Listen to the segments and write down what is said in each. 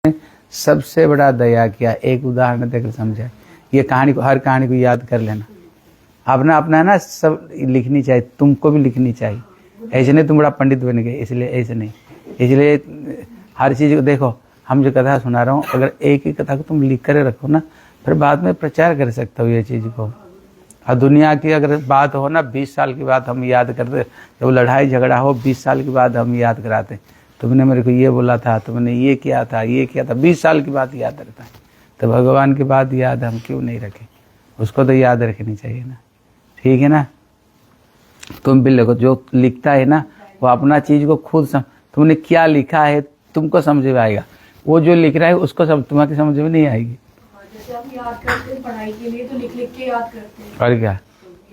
सबसे बड़ा दया किया। एक उदाहरण देकर समझाए। ये कहानी को, हर कहानी को याद कर लेना। अपना अपना ना सब लिखनी चाहिए, तुमको भी लिखनी चाहिए। ऐसे नहीं तुम बड़ा पंडित बन गए, इसलिए ऐसे नहीं। इसलिए हर चीज़ को देखो, हम जो कथा सुना रहा हूँ, अगर एक ही कथा को तुम लिख कर रखो ना, फिर बाद में प्रचार कर सकते हो ये चीज़ को। और दुनिया की अगर बात हो ना, 20 साल की बात हम याद करते, जब लड़ाई झगड़ा हो 20 साल की बात हम याद कराते, तुमने मेरे को ये बोला था, तुमने ये किया था, ये किया था, 20 साल की बात याद रहता है। तो भगवान की बात याद हम क्यों नहीं रखें? उसको तो याद रखनी चाहिए ना, ठीक है ना। तुम भी लिखो, जो लिखता है ना वो अपना चीज़ को खुद तुमने क्या लिखा है तुमको समझ में आएगा, वो जो लिख रहा है उसको तुम्हारी समझ में नहीं आएगी। जैसे हम याद करते हैं पढ़ाई के लिए, तो लिख लिख के याद करते हैं, और क्या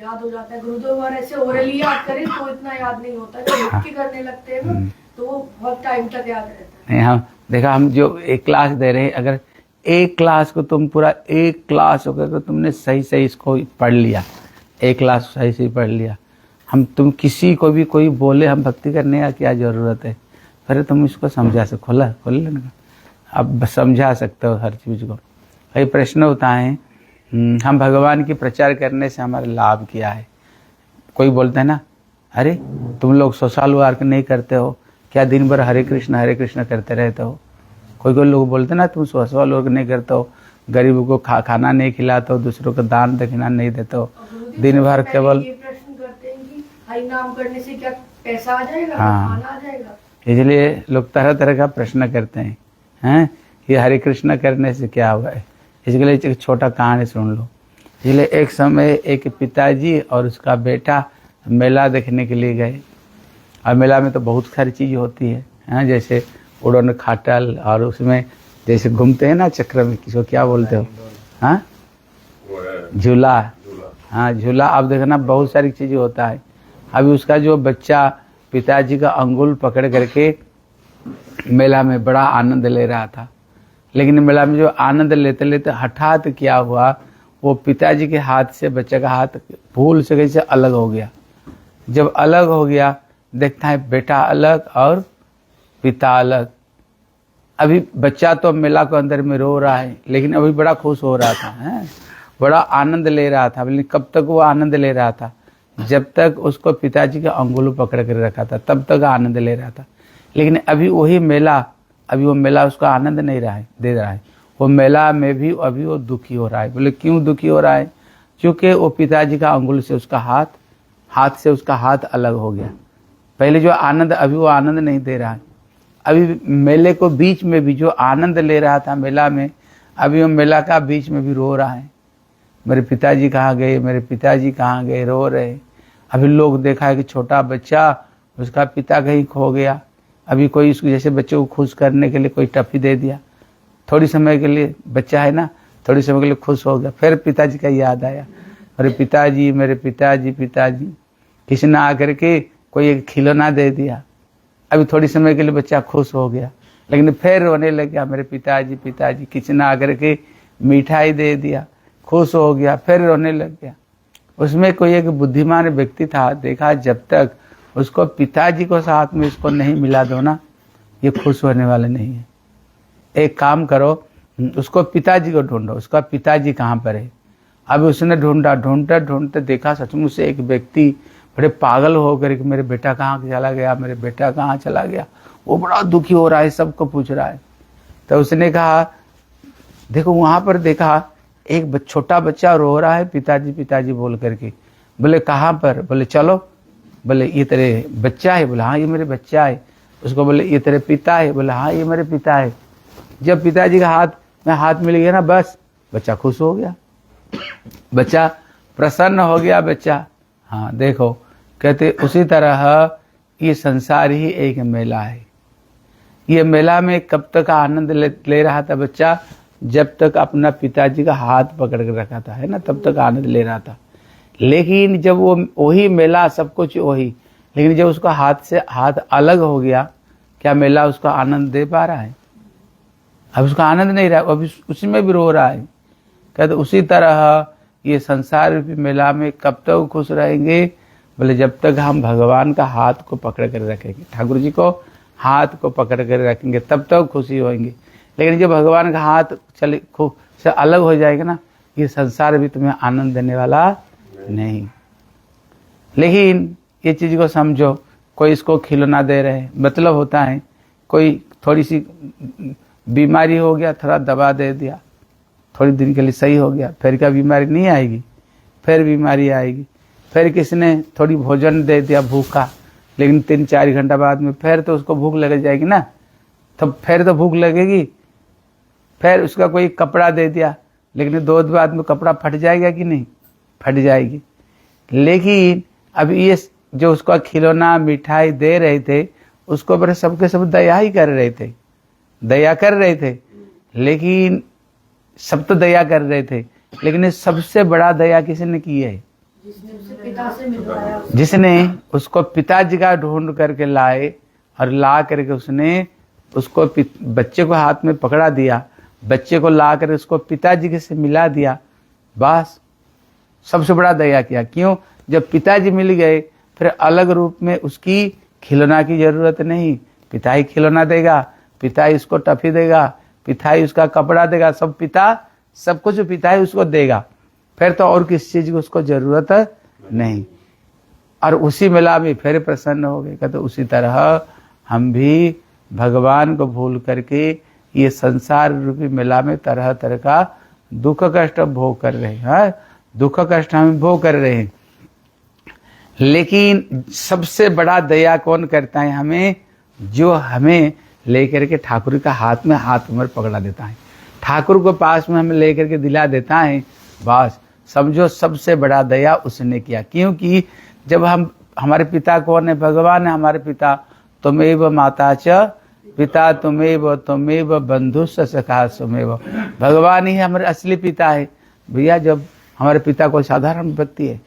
याद हो जाता है। गुरुदेव ऐसे ओरली याद करें तो इतना याद नहीं होता, जब लिख के करने लगते हैं ना तो वो बहुत टाइम तक याद रहता है। नहीं, हम देखा, हम जो एक क्लास दे रहे हैं, अगर एक क्लास को तुम पूरा एक क्लास होकर तो तुमने सही सही इसको पढ़ लिया, एक क्लास सही सही पढ़ लिया, तुम किसी को भी कोई बोले हम भक्ति करने का क्या जरूरत है, फिर तुम इसको समझा सकते, खोल लेना, अब समझा सकते हो हर चीज़ को। कई प्रश्न होता है, हम भगवान की प्रचार करने से हमारा लाभ क्या है। कोई बोलता है ना, अरे तुम लोग सोशल वर्क नहीं करते हो क्या, दिन भर हरे कृष्ण करते रहते हो। कोई लोग बोलते हैं ना, तुम सोशल वर्क नहीं करते हो, गरीबों को खाना नहीं खिलाते हो, दूसरों को दान दक्षिणा नहीं देते हो, दिन भर केवल प्रश्न करते हैं कि हरि नाम करने से क्या पैसा आ जाएगा, हाँ, खाना आ जाएगा। इसलिए लोग तरह तरह का प्रश्न करते हैं ये हरे कृष्ण करने से क्या हुआ है। इसके लिए एक छोटा कहानी सुन लो। इसलिए एक समय एक पिताजी और उसका बेटा मेला देखने के लिए गए, और मेला में तो बहुत सारी चीज़ होती है, जैसे उड़न खाटल, और उसमें जैसे घूमते हैं ना चक्र में, किसको क्या बोलते हो, हाँ झूला, हाँ झूला। अब देखना बहुत सारी चीज़ें होता है। अभी उसका जो बच्चा पिताजी का अंगुल पकड़ करके मेला में बड़ा आनंद ले रहा था, लेकिन मेला में जो आनंद लेते लेते हठात क्या हुआ, वो पिताजी के हाथ से बच्चे का हाथ भूल से कैसे अलग हो गया। जब अलग हो गया, देखता है बेटा अलग और पिता अलग। अभी बच्चा तो मेला को अंदर में रो रहा है, लेकिन अभी बड़ा खुश हो रहा था, बड़ा आनंद ले रहा था। लेकिन कब तक वो आनंद ले रहा था? जब तक उसको पिताजी का अंगुल पकड़ कर रखा था, तब तक आनंद ले रहा था। लेकिन अभी वही मेला, अभी वो मेला उसको आनंद नहीं दे रहा है। वो मेला में भी अभी वो दुखी हो रहा है। बोले क्यों दुखी हो रहा है? क्योंकि वो पिताजी का अंगुल से उसका हाथ से उसका हाथ अलग हो गया। पहले जो आनंद, अभी वो आनंद नहीं दे रहा है। अभी मेले को बीच में भी जो आनंद ले रहा था मेला में, अभी वो मेला का बीच में भी रो रहा है, मेरे पिताजी कहाँ गए, मेरे पिताजी कहाँ गए, रो रहे। अभी लोग देखा है कि छोटा बच्चा, उसका पिता कहीं खो गया। अभी कोई उसको जैसे बच्चे को खुश करने के लिए कोई टॉफी दे दिया, थोड़ी समय के लिए बच्चा है ना, थोड़ी समय के लिए खुश हो गया, फिर पिताजी का याद आया, अरे पिताजी, मेरे पिताजी, किसी ने आकर के कोई एक खिलौना दे दिया। अभी थोड़ी समय के लिए बच्चा खुश हो गया, लेकिन फिर रोने लग गया, मेरे पिताजी, किसी ने आकर के मिठाई दे दिया, खुश हो गया, फिर रोने लग गया। उसमें कोई एक बुद्धिमान व्यक्ति था, देखा जब तक उसको पिताजी को साथ में इसको नहीं मिला दो ना, ये खुश होने वाले नहीं है। एक काम करो, उसको पिताजी को ढूंढो, उसका पिताजी कहाँ पर है। अब उसने ढूंढते देखा सचमुच से एक व्यक्ति बड़े पागल होकर कि मेरे बेटा कहाँ चला गया, मेरे बेटा कहाँ चला गया। वो बड़ा दुखी हो रहा है, सबको पूछ रहा है। तो उसने कहा, देखो वहां पर देखा एक छोटा बच्चा रो रहा है, पिताजी बोल करके। बोले कहाँ पर? बोले चलो। बोले ये तेरे बच्चा है? बोले हाँ ये मेरे बच्चा है। उसको बोले ये तेरे पिता है? बोले हाँ ये मेरे पिता है। जब पिताजी का हाथ मिल गया ना, बस बच्चा खुश हो गया, बच्चा प्रसन्न हो गया बच्चा। हाँ देखो, कहते उसी तरह ये संसार ही एक मेला है। ये मेला में कब तक आनंद ले रहा था बच्चा? जब तक अपना पिताजी का हाथ पकड़ कर रखा था, है ना, तब तक आनंद ले रहा था। लेकिन जब वो वही मेला सब कुछ वही, लेकिन जब उसका हाथ से हाथ अलग हो गया, क्या मेला उसका आनंद दे पा रहा है? अब उसका आनंद नहीं रहा, अभी उसी में भी रो रहा है। कहते उसी तरह ये संसार रूपी मेला में कब तक खुश रहेंगे? बोले जब तक हम भगवान का हाथ को पकड़ कर रखेंगे, ठाकुर जी को हाथ को पकड़ कर रखेंगे, तब तक खुशी होंगे। लेकिन जब भगवान का हाथ चले खूब से अलग हो जाएगा ना, ये संसार भी तुम्हें आनंद देने वाला नहीं। लेकिन ये चीज को समझो, कोई इसको खिलौना दे रहे हैं, मतलब होता है कोई थोड़ी सी बीमारी हो गया, थोड़ा दवा दे दिया, थोड़ी दिन के लिए सही हो गया, फिर क्या बीमारी नहीं आएगी, फिर बीमारी आएगी। फिर किसी ने थोड़ी भोजन दे दिया भूखा, लेकिन 3-4 घंटा बाद में फिर तो उसको भूख लग जाएगी ना, तो फिर तो भूख लगेगी। फिर उसका कोई कपड़ा दे दिया, लेकिन 2 दिन बाद में कपड़ा फट जाएगा कि नहीं, फट जाएगी। लेकिन अब ये जो उसका खिलौना मिठाई दे रहे थे, उसको पर सबके सब दया ही कर रहे थे, दया कर रहे थे। लेकिन सब तो दया कर रहे थे, लेकिन सबसे बड़ा दया किसने की है? जिसने उसे पिता से मिलवाया, जिसने उसको पिताजी का ढूंढ करके लाए और ला करके उसने उसको बच्चे को हाथ में पकड़ा दिया, बच्चे को ला कर उसको पिताजी के से मिला दिया, बस सबसे बड़ा दया किया। क्यों? जब पिताजी मिल गए फिर अलग रूप में उसकी खिलौना की जरूरत नहीं, पिता ही खिलौना देगा, पिता ही उसको टफी देगा, पिता ही उसका कपड़ा देगा, सब पिता, सब कुछ पिता ही उसको देगा। फिर तो और किस चीज की उसको जरूरत नहीं। और उसी मेला में फिर प्रसन्न हो गए। कहते उसी तरह हम भी भगवान को भूल करके ये संसार रूपी मेला में तरह तरह का दुख कष्ट भोग कर रहे हैं, दुख कष्ट हम भोग कर रहे हैं। लेकिन सबसे बड़ा दया कौन करता है हमें? जो हमें लेकर के ठाकुर का हाथ में हाथ में पकड़ा देता है, ठाकुर को पास में हमें लेकर के दिला देता है, बस समझो सबसे बड़ा दया उसने किया। क्योंकि जब हम, हमारे पिता कौन है? भगवान है हमारे पिता। तुमेव माता च पिता तुमेव बंधुश्च सखा सुमेव। भगवान ही हमारे असली पिता है भैया। जब हमारे पिता कोई साधारण व्यक्ति है,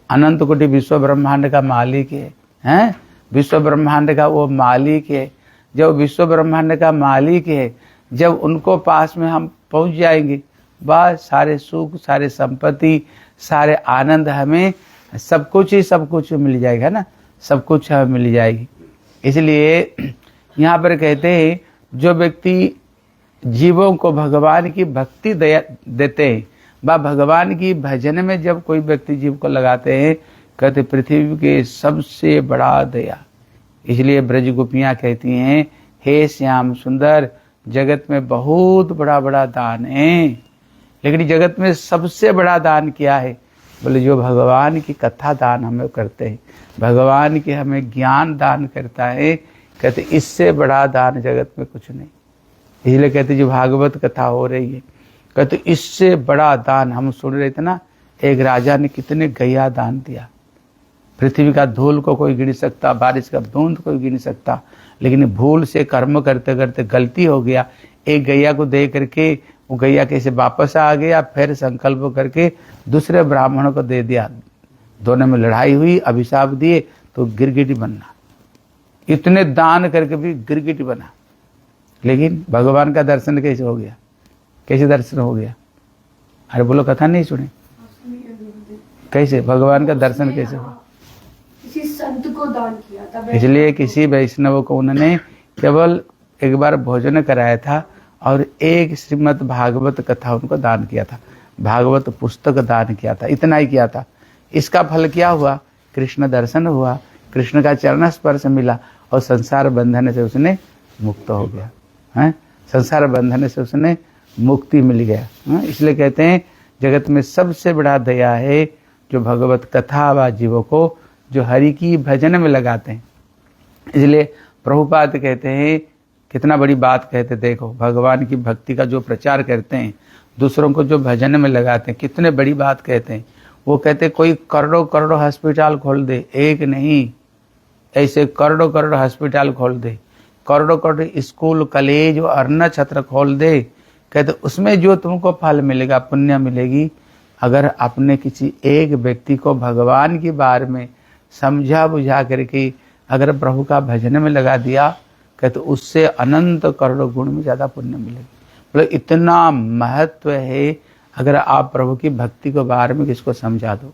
अनंत कोटि विश्व ब्रह्मांड का मालिक है, हैं? विश्व ब्रह्मांड का वो मालिक है। जब विश्व ब्रह्मांड का मालिक है, जब उनको पास में हम पहुंच जाएंगे, बस सारे सुख, सारे संपत्ति, सारे आनंद, हमें सब कुछ मिल जाएगा ना, सब कुछ हमें मिल जाएगी। इसलिए यहाँ पर कहते हैं जो व्यक्ति जीवों को भगवान की भक्ति देते हैं, बा भगवान की भजन में जब कोई व्यक्ति जीव को लगाते हैं, कहते पृथ्वी के सबसे बड़ा दया। इसलिए ब्रज गोपियाँ कहती हैं, हे श्याम सुंदर, जगत में बहुत बड़ा बड़ा दान है, लेकिन जगत में सबसे बड़ा दान क्या है? बोले जो भगवान की कथा दान हमें करते हैं, भगवान की हमें ज्ञान दान करता है, कहते इससे बड़ा दान जगत में कुछ नहीं। इसलिए कहते जो भागवत कथा हो रही है, कहते इससे बड़ा दान हम सुन रहे थे ना, एक राजा ने कितने गैया दान दिया। पृथ्वी का धूल को कोई गिन सकता, बारिश का बूंद कोई गिन सकता, लेकिन भूल से कर्म करते करते गलती हो गया, एक गैया को दे करके वो गैया कैसे वापस आ गया, फिर संकल्प करके दूसरे ब्राह्मणों को दे दिया। दोनों में लड़ाई हुई, अभिशाप दिए तो गिरगिटी बनना। इतने दान करके भी गिरगिटी बना। लेकिन भगवान का दर्शन कैसे हो गया? कैसे दर्शन हो गया? अरे बोलो, कथा नहीं सुने? कैसे भगवान का दर्शन कैसे हुआ? किसी संत को दान किया था। इसलिए किसी वैष्णव को उन्होंने केवल एक बार भोजन कराया था और एक श्रीमद् भागवत कथा उनको दान किया था, भागवत पुस्तक दान किया था, इतना ही किया था। इसका फल क्या हुआ? कृष्ण दर्शन हुआ, कृष्ण का चरण स्पर्श मिला और संसार बंधन से उसने मुक्त हो गया है, संसार बंधन से उसने मुक्ति मिल गया है। इसलिए कहते हैं जगत में सबसे बड़ा दया है जो भगवत कथा व जीवों को जो हरि की भजन में लगाते हैं। इसलिए प्रभुपाद कहते हैं, कितना बड़ी बात कहते, देखो भगवान की भक्ति का जो प्रचार करते हैं, दूसरों को जो भजन में लगाते हैं, कितने बड़ी बात कहते हैं। वो कहते कोई करोड़ों करोड़ों हॉस्पिटल खोल दे, एक नहीं, ऐसे करोड़ों करोड़ों हॉस्पिटल खोल दे, करोड़ों करोड़ों स्कूल कॉलेज और अन्न छत्र खोल दे, कहते उसमें जो तुमको फल मिलेगा, पुण्य मिलेगी, अगर आपने किसी एक व्यक्ति को भगवान के बारे में समझा बुझा करके अगर प्रभु का भजन में लगा दिया, कहते उससे अनंत करोड़ों गुण में ज़्यादा पुण्य मिलेगी। मतलब इतना महत्व है अगर आप प्रभु की भक्ति के बारे में किसको समझा दो।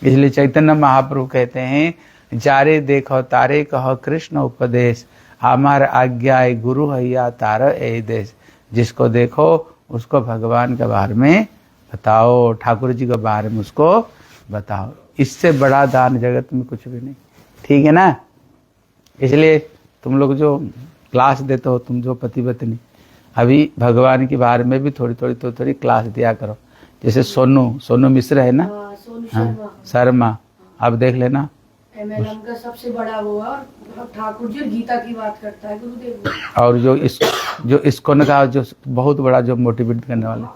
इसलिए चैतन्य महाप्रभु कहते हैं, जारे देखो तारे कहो कृष्ण उपदेश, हमार आज्ञा गुरु हैया तार ए देश। जिसको देखो उसको भगवान के बारे में बताओ, ठाकुर जी के बारे में उसको बताओ। इससे बड़ा दान जगत में कुछ भी नहीं, ठीक है ना। इसलिए तुम लोग जो क्लास देते हो, तुम जो पति पत्नी, अभी भगवान के बारे में भी थोड़ी क्लास दिया करो। जैसे सोनू मिश्र है ना, सोनू शर्मा, आप देख लेना, MLM का सबसे बड़ा वो है, और ठाकुर जी गीता की बात करता है गुरुदेव। और जो इस्कॉन का जो बहुत बड़ा जो मोटिवेट करने वाला,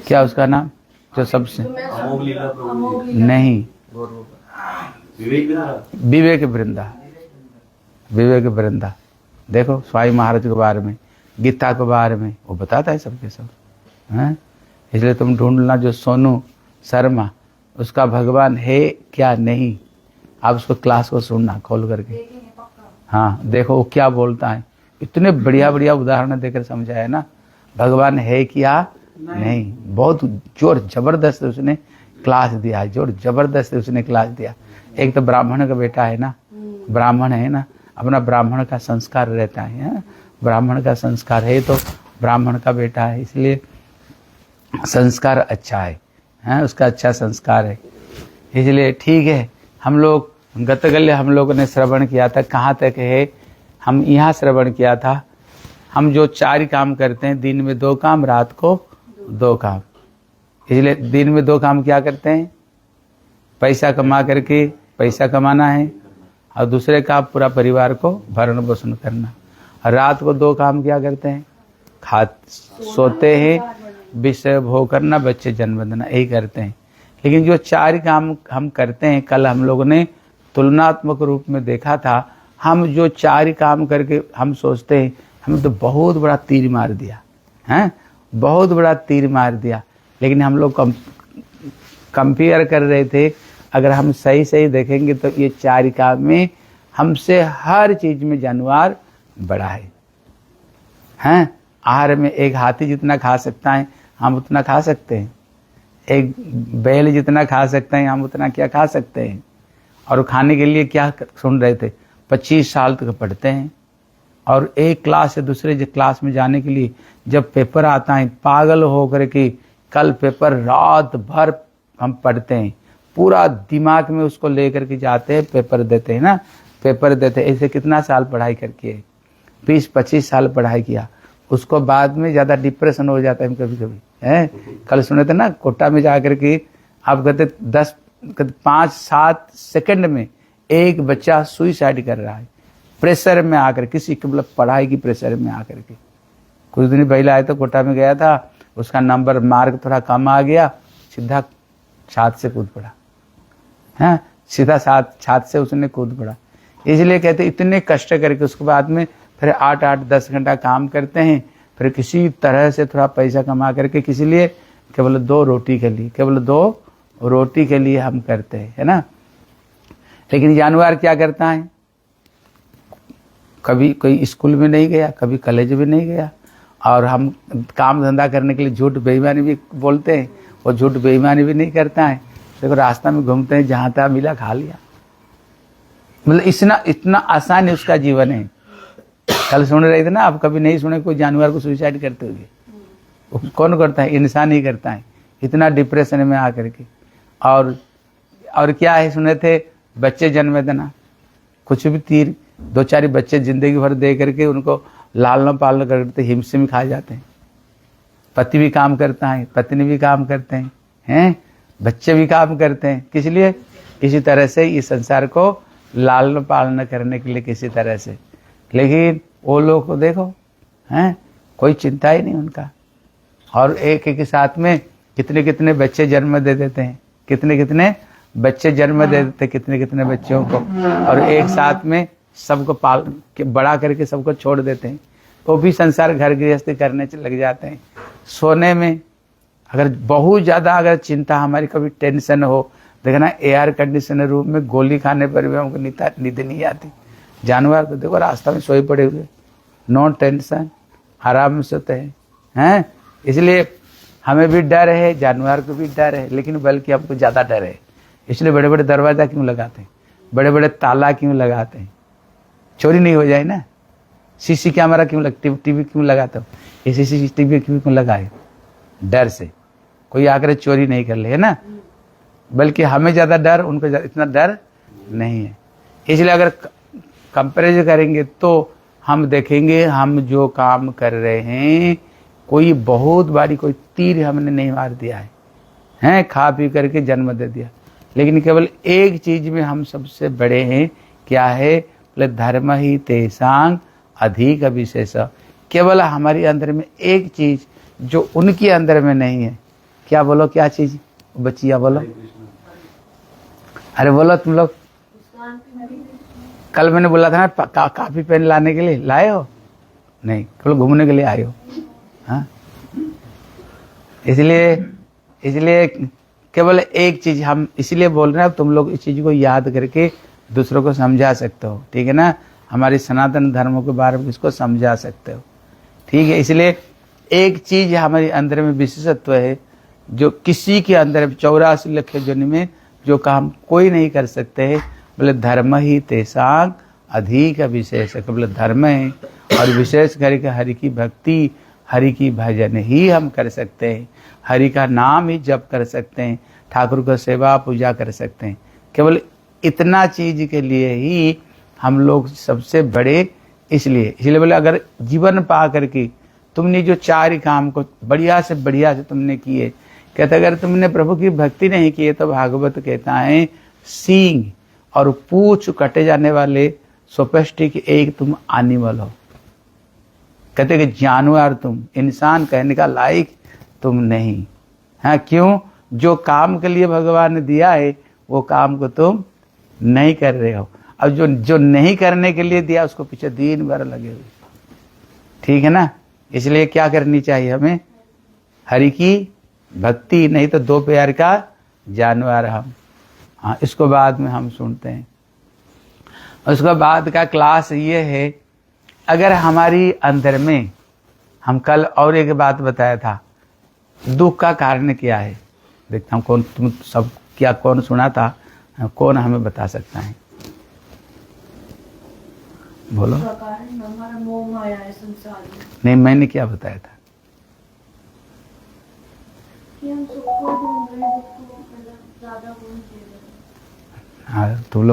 क्या उसका नाम, जो सबसे नहीं, विवेक वृंदा। देखो स्वामी महाराज के बारे में, गीता के बारे में वो बताता है सबके सब, हैं। इसलिए तुम ढूंढना जो सोनू शर्मा, उसका भगवान है क्या नहीं, आप उसको क्लास को सुनना खोल करके, हाँ देखो वो क्या बोलता है। इतने बढ़िया उदाहरण देकर समझाया ना, भगवान है क्या नहीं, बहुत जोर जबरदस्त उसने क्लास दिया, जोर जबरदस्त उसने क्लास दिया। एक तो ब्राह्मण का बेटा है ना, ब्राह्मण है ना, अपना ब्राह्मण का संस्कार रहता है, ब्राह्मण का संस्कार है तो ब्राह्मण का बेटा है, इसलिए संस्कार अच्छा है, उसका अच्छा संस्कार है। इसलिए ठीक है, हम लोग गतगल्य हम लोगों ने श्रवण किया था, कहाँ तक है, हम यहाँ श्रवण किया था। हम जो 4 काम करते हैं, दिन में 2 काम, रात को 2 काम। इसलिए दिन में 2 काम क्या करते हैं, पैसा कमा करके पैसा कमाना है, और दूसरे काम पूरा परिवार को भरण पोषण करना। और रात को 2 काम क्या करते हैं, सोते हैं, विषय भोग करना, बच्चे जन्म देना, यही करते हैं। लेकिन जो 4 काम हम करते हैं, कल हम लोगों ने तुलनात्मक रूप में देखा था, हम जो 4 काम करके हम सोचते हैं हमें तो बहुत बड़ा तीर मार दिया है, बहुत बड़ा तीर मार दिया। लेकिन हम लोग कंपेयर कर रहे थे, अगर हम सही देखेंगे तो ये 4 काम में हमसे हर चीज में जानवर बड़ा है। आहार में एक हाथी जितना खा सकता है हम उतना खा सकते हैं, एक बैल जितना खा सकते हैं हम उतना क्या खा सकते हैं। और खाने के लिए क्या सुन रहे थे, 25 साल तक पढ़ते हैं, और एक क्लास से दूसरे क्लास में जाने के लिए जब पेपर आता है पागल होकर के कल पेपर रात भर हम पढ़ते हैं, पूरा दिमाग में उसको लेकर के जाते हैं, पेपर देते हैं ना, पेपर देते हैं। ऐसे कितना साल पढ़ाई करके 20-25 साल पढ़ाई किया, उसको बाद में ज़्यादा डिप्रेशन हो जाता है कभी कभी, है। कल सुने थे ना, कोटा में जाकर के आप कहते 5-7 सेकंड में एक बच्चा सुइसाइड कर रहा है, प्रेशर में आकर, किसी के मतलब पढ़ाई की प्रेशर में आकर के। कुछ दिन पहले आए तो कोटा में गया था, उसका नंबर मार्क थोड़ा कम आ गया, सीधा छात से कूद पड़ा, है, सीधा छात से उसने कूद पड़ा। इसलिए कहते इतने कष्ट करके उसके बाद में फिर 8-10 घंटा काम करते हैं, फिर किसी तरह से थोड़ा पैसा कमा करके, किसी लिए केवल 2 रोटी के लिए, केवल 2 रोटी के लिए हम करते हैं, है ना। लेकिन जानवर क्या करता है, कभी कोई स्कूल में नहीं गया, कभी कॉलेज में नहीं गया, और हम काम धंधा करने के लिए झूठ बेईमानी भी बोलते हैं, वो झूठ बेईमानी भी नहीं करता है। देखो रास्ता में घूमते हैं, जहाँ तहाँ मिला खा लिया, मतलब इतना आसान है उसका जीवन है। कल सुन रहे थे ना आप, कभी नहीं सुने कोई जानवर को सुसाइड करते हुए, कौन करता है, इंसान ही करता है, इतना डिप्रेशन में आकर के। और क्या है, सुने थे बच्चे जन्म देना, कुछ भी तीर 2-4 बच्चे जिंदगी भर दे करके उनको लालन पालन करते, हिमसे में खा जाते हैं। पति भी काम करता है, पत्नी भी काम करते हैं, बच्चे भी काम करते हैं, किस लिए, किसी तरह से इस संसार को लालन पालन करने के लिए, किसी तरह से। लेकिन वो लोग को देखो, हैं, कोई चिंता ही नहीं उनका। और एक के साथ में कितने बच्चे जन्म दे देते हैं, कितने बच्चे जन्म दे देते, कितने बच्चों को, और एक साथ में सबको पाल के बड़ा करके सबको छोड़ देते हैं। वो भी संसार घर गृहस्थी करने लग जाते हैं। सोने में अगर बहुत ज़्यादा अगर चिंता हमारी, कभी टेंशन हो, देखना एयर कंडीशनर रूम में गोली खाने पर भी हमको नींद नहीं आती। जानवर को देखो रास्ता में सोए पड़े हुए, नो टेंशन, आराम से सोते हैं। इसलिए हमें भी डर है, जानवर को भी डर है, लेकिन बल्कि हमको ज़्यादा डर है। इसलिए बड़े बड़े दरवाज़ा क्यों लगाते हैं, बड़े बड़े ताला क्यों लगाते हैं, चोरी नहीं हो जाए ना, सीसी कैमरा क्यों टीवी क्यों लगाते हो? ये CCTV क्यों लगाए? डर से कोई आकर चोरी नहीं कर ले, है ना। बल्कि हमें ज़्यादा डर, उनको इतना डर नहीं है। इसलिए अगर कंपेरिजन करेंगे तो हम देखेंगे हम जो काम कर रहे हैं कोई बहुत बारी कोई तीर हमने नहीं मार दिया है, हैं खा पी करके जन्म दे दिया। लेकिन केवल एक चीज में हम सबसे बड़े हैं, क्या है? बोले धर्म ही तेसांग अधिक विशेष। केवल हमारे अंदर में एक चीज जो उनके अंदर में नहीं है, क्या बोलो? क्या चीज बच्चिया बोलो? अरे बोलो तुम लोग। कल मैंने बोला था ना काफी पेन लाने के लिए, लाए हो? नहीं, केवल घूमने के लिए आए हो। हाँ, इसलिए केवल एक चीज हम इसलिए बोल रहे हैं, तुम लोग इस चीज को याद करके दूसरों को समझा सकते हो, ठीक है ना। हमारी सनातन धर्मों के बारे में इसको समझा सकते हो, ठीक है। इसलिए एक चीज हमारे अंदर में विशेषत्व है जो किसी के अंदर 84 लाख जन्म में जो काम कोई नहीं कर सकते है। बोले धर्म ही तेसांग अधिक विशेष। बोले धर्म है और विशेष करके हरि की भक्ति, हरि की भजन ही हम कर सकते हैं, हरि का नाम ही जप कर सकते हैं, ठाकुर को सेवा पूजा कर सकते हैं। केवल इतना चीज के लिए ही हम लोग सबसे बड़े। इसलिए बोले अगर जीवन पा करके तुमने जो 4 काम को बढ़िया से तुमने किए, कहते अगर तुमने प्रभु की भक्ति नहीं की तो भागवत कहता है सींग और पूछ कटे जाने वाले सोपेस्टी के एक तुम एनिमल हो। कहते कि जानवर तुम, इंसान कहने का लायक तुम नहीं। हाँ, क्यों? जो काम के लिए भगवान ने दिया है वो काम को तुम नहीं कर रहे हो। अब जो नहीं करने के लिए दिया उसको पीछे दिन भर लगे हुए, ठीक है ना। इसलिए क्या करनी चाहिए हमें? हरि की भक्ति, नहीं तो 2 पैर का जानवर हम। हाँ, इसको बाद में हम सुनते हैं। उसके बाद का क्लास ये है, अगर हमारी अंदर में, हम कल और एक बात बताया था, दुख का कारण क्या है। देखता हूँ कौन तुम सब क्या कौन सुना था, कौन हमें बता सकता है? बोलो। हमारा मोह माया है संसार में। नहीं, मैंने क्या बताया था? कि हम सुख को ढूंढ रहे हैं, दुख को ज्यादा ढूंढ रहे हैं। हाँ, तुम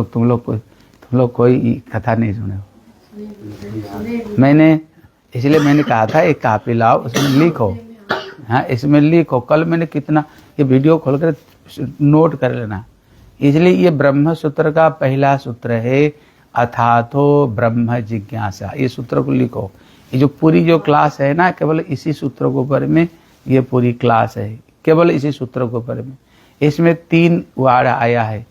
लोग कोई कथा नहीं सुने हो। मैंने कहा था एक कॉपी लाओ, उसमें लिखो। हाँ, इसमें लिखो। कल मैंने कितना ये वीडियो खोलकर नोट कर लेना। इसलिए ये ब्रह्म सूत्र का पहला सूत्र है, अथातो ब्रह्म जिज्ञासा। ये सूत्र को लिखो। ये जो पूरी जो क्लास है ना, केवल इसी सूत्र के ऊपर में ये पूरी क्लास है, केवल इसी सूत्र के ऊपर में। इसमें 3 वार आया है,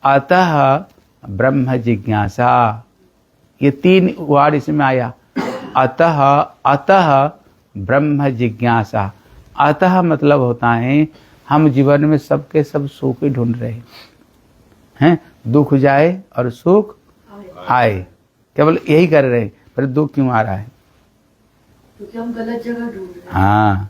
अतः ब्रह्म जिज्ञासा। ये 3 वार इसमें आया, अतः ब्रह्म जिज्ञासा। अतः मतलब होता है हम जीवन में सबके सब सुख ही ढूंढ रहे हैं, दुख जाए और सुख आए, केवल यही कर रहे हैं। पर दुख क्यों आ रहा है? क्योंकि हम गलत जगह ढूंढ रहे हैं। हाँ,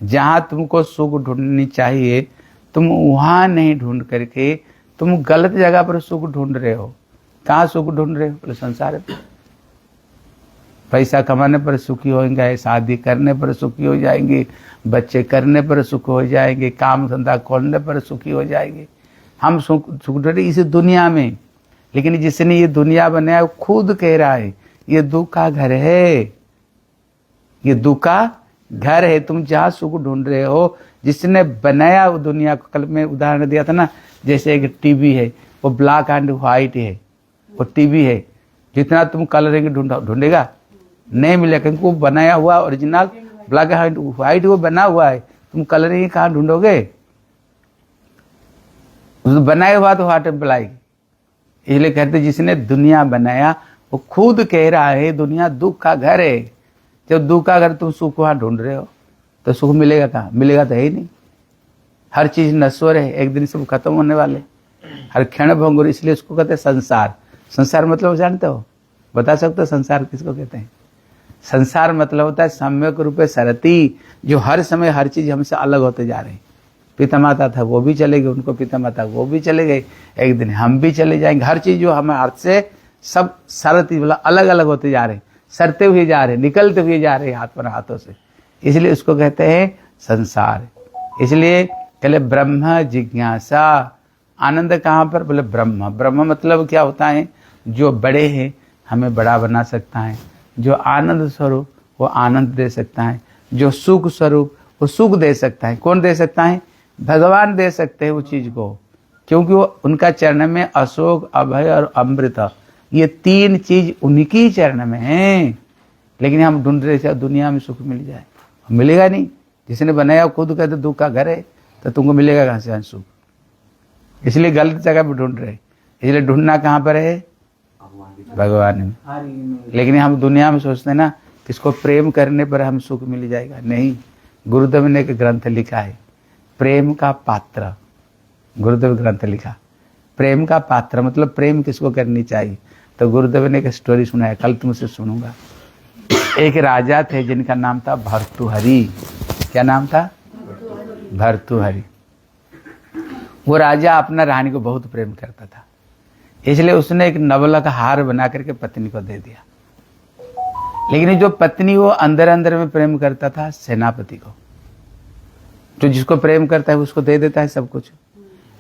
जहां तुमको सुख ढूंढनी चाहिए तुम वहां नहीं ढूंढ करके तुम गलत जगह पर सुख ढूंढ रहे हो। कहाँ सुख ढूंढ रहे हो? बोले संसार में। पैसा कमाने पर सुखी होंगे, शादी करने पर सुखी हो जाएंगे, बच्चे करने पर सुख हो जाएंगे, काम धंधा खोलने पर सुखी हो जाएंगे। हम सुख ढूंढ रहे इस दुनिया में। लेकिन जिसने ये दुनिया बनाया वो खुद कह रहा है ये दुख का घर है, ये दुख का घर है। तुम जहाँ सुख ढूंढ रहे हो, जिसने बनाया वो दुनिया को, कल में उदाहरण दिया था ना, जैसे एक टीवी है, वो ब्लैक एंड व्हाइट है, वो टीवी है। जितना तुम कलरिंग ढूंढेगा नहीं मिलेगा, क्योंकि वो बनाया हुआ ओरिजिनल ब्लैक एंड व्हाइट वो बना हुआ है। तुम कलरिंग कहाँ ढूंढोगे? बनाया हुआ तो व्हाट एम्प्लाई। इसलिए कहते जिसने दुनिया बनाया वो खुद कह रहा है दुनिया दुख का घर है। जब दुख का घर तुम सुख वहां ढूंढ रहे हो तो सुख मिलेगा कहाँ? मिलेगा तो है ही नहीं। हर चीज नश्वर है, एक दिन सब खत्म होने वाले, हर क्षण भंगुर। इसलिए उसको कहते हैं संसार। संसार मतलब जानते हो? बता सकते हो संसार किसको कहते हैं? संसार मतलब होता है सम्यक रूपे सरती, जो हर समय हर चीज हमसे अलग होते जा रहे हैं। पिता माता था वो भी चले गए, उनको पिता माता वो भी चले गए, एक दिन हम भी चले जाएंगे। हर चीज जो हमें हाथ से सब सरती वाला अलग अलग होते जा रहे, सरते हुए जा रहे, निकलते हुए जा रहे हाथ पर हाथों से, इसलिए उसको कहते हैं संसार। इसलिए कहले ब्रह्म जिज्ञासा, आनंद कहाँ पर? बोले ब्रह्म। ब्रह्म मतलब क्या होता है? जो बड़े हैं हमें बड़ा बना सकता है, जो आनंद स्वरूप वो आनंद दे सकता है, जो सुख स्वरूप वो सुख दे सकता है। कौन दे सकता है? भगवान दे सकते हैं वो चीज को, क्योंकि वो उनका चरण में अशोक, अभय और अमृत, ये तीन चीज उनकी चरण में है। लेकिन हम ढूंढ रहे थे दुनिया में सुख मिल जाए, मिलेगा नहीं। जिसने बनाया खुद कहते दुख का घर है, तो तुमको मिलेगा कहां से सुख? इसलिए गलत जगह पर ढूंढ रहे। इसलिए ढूंढना कहां पर है? भगवान में। लेकिन हम दुनिया में सोचते हैं ना इसको प्रेम करने पर हम सुख मिल जाएगा। नहीं, गुरुदेव ने एक ग्रंथ लिखा है प्रेम का पात्र। गुरुदेव ग्रंथ लिखा प्रेम का पात्र, मतलब प्रेम किसको करनी चाहिए। तो गुरुदेव ने एक स्टोरी सुनाया, कल तुमसे सुनूंगा। एक राजा थे जिनका नाम था भर्तृहरि। क्या नाम था? भर्तृहरि। वो राजा अपना रानी को बहुत प्रेम करता था, इसलिए उसने एक नवला का हार बना करके पत्नी को दे दिया। लेकिन जो पत्नी वो अंदर अंदर में प्रेम करता था सेनापति को, जो जिसको प्रेम करता है उसको दे देता है सब कुछ।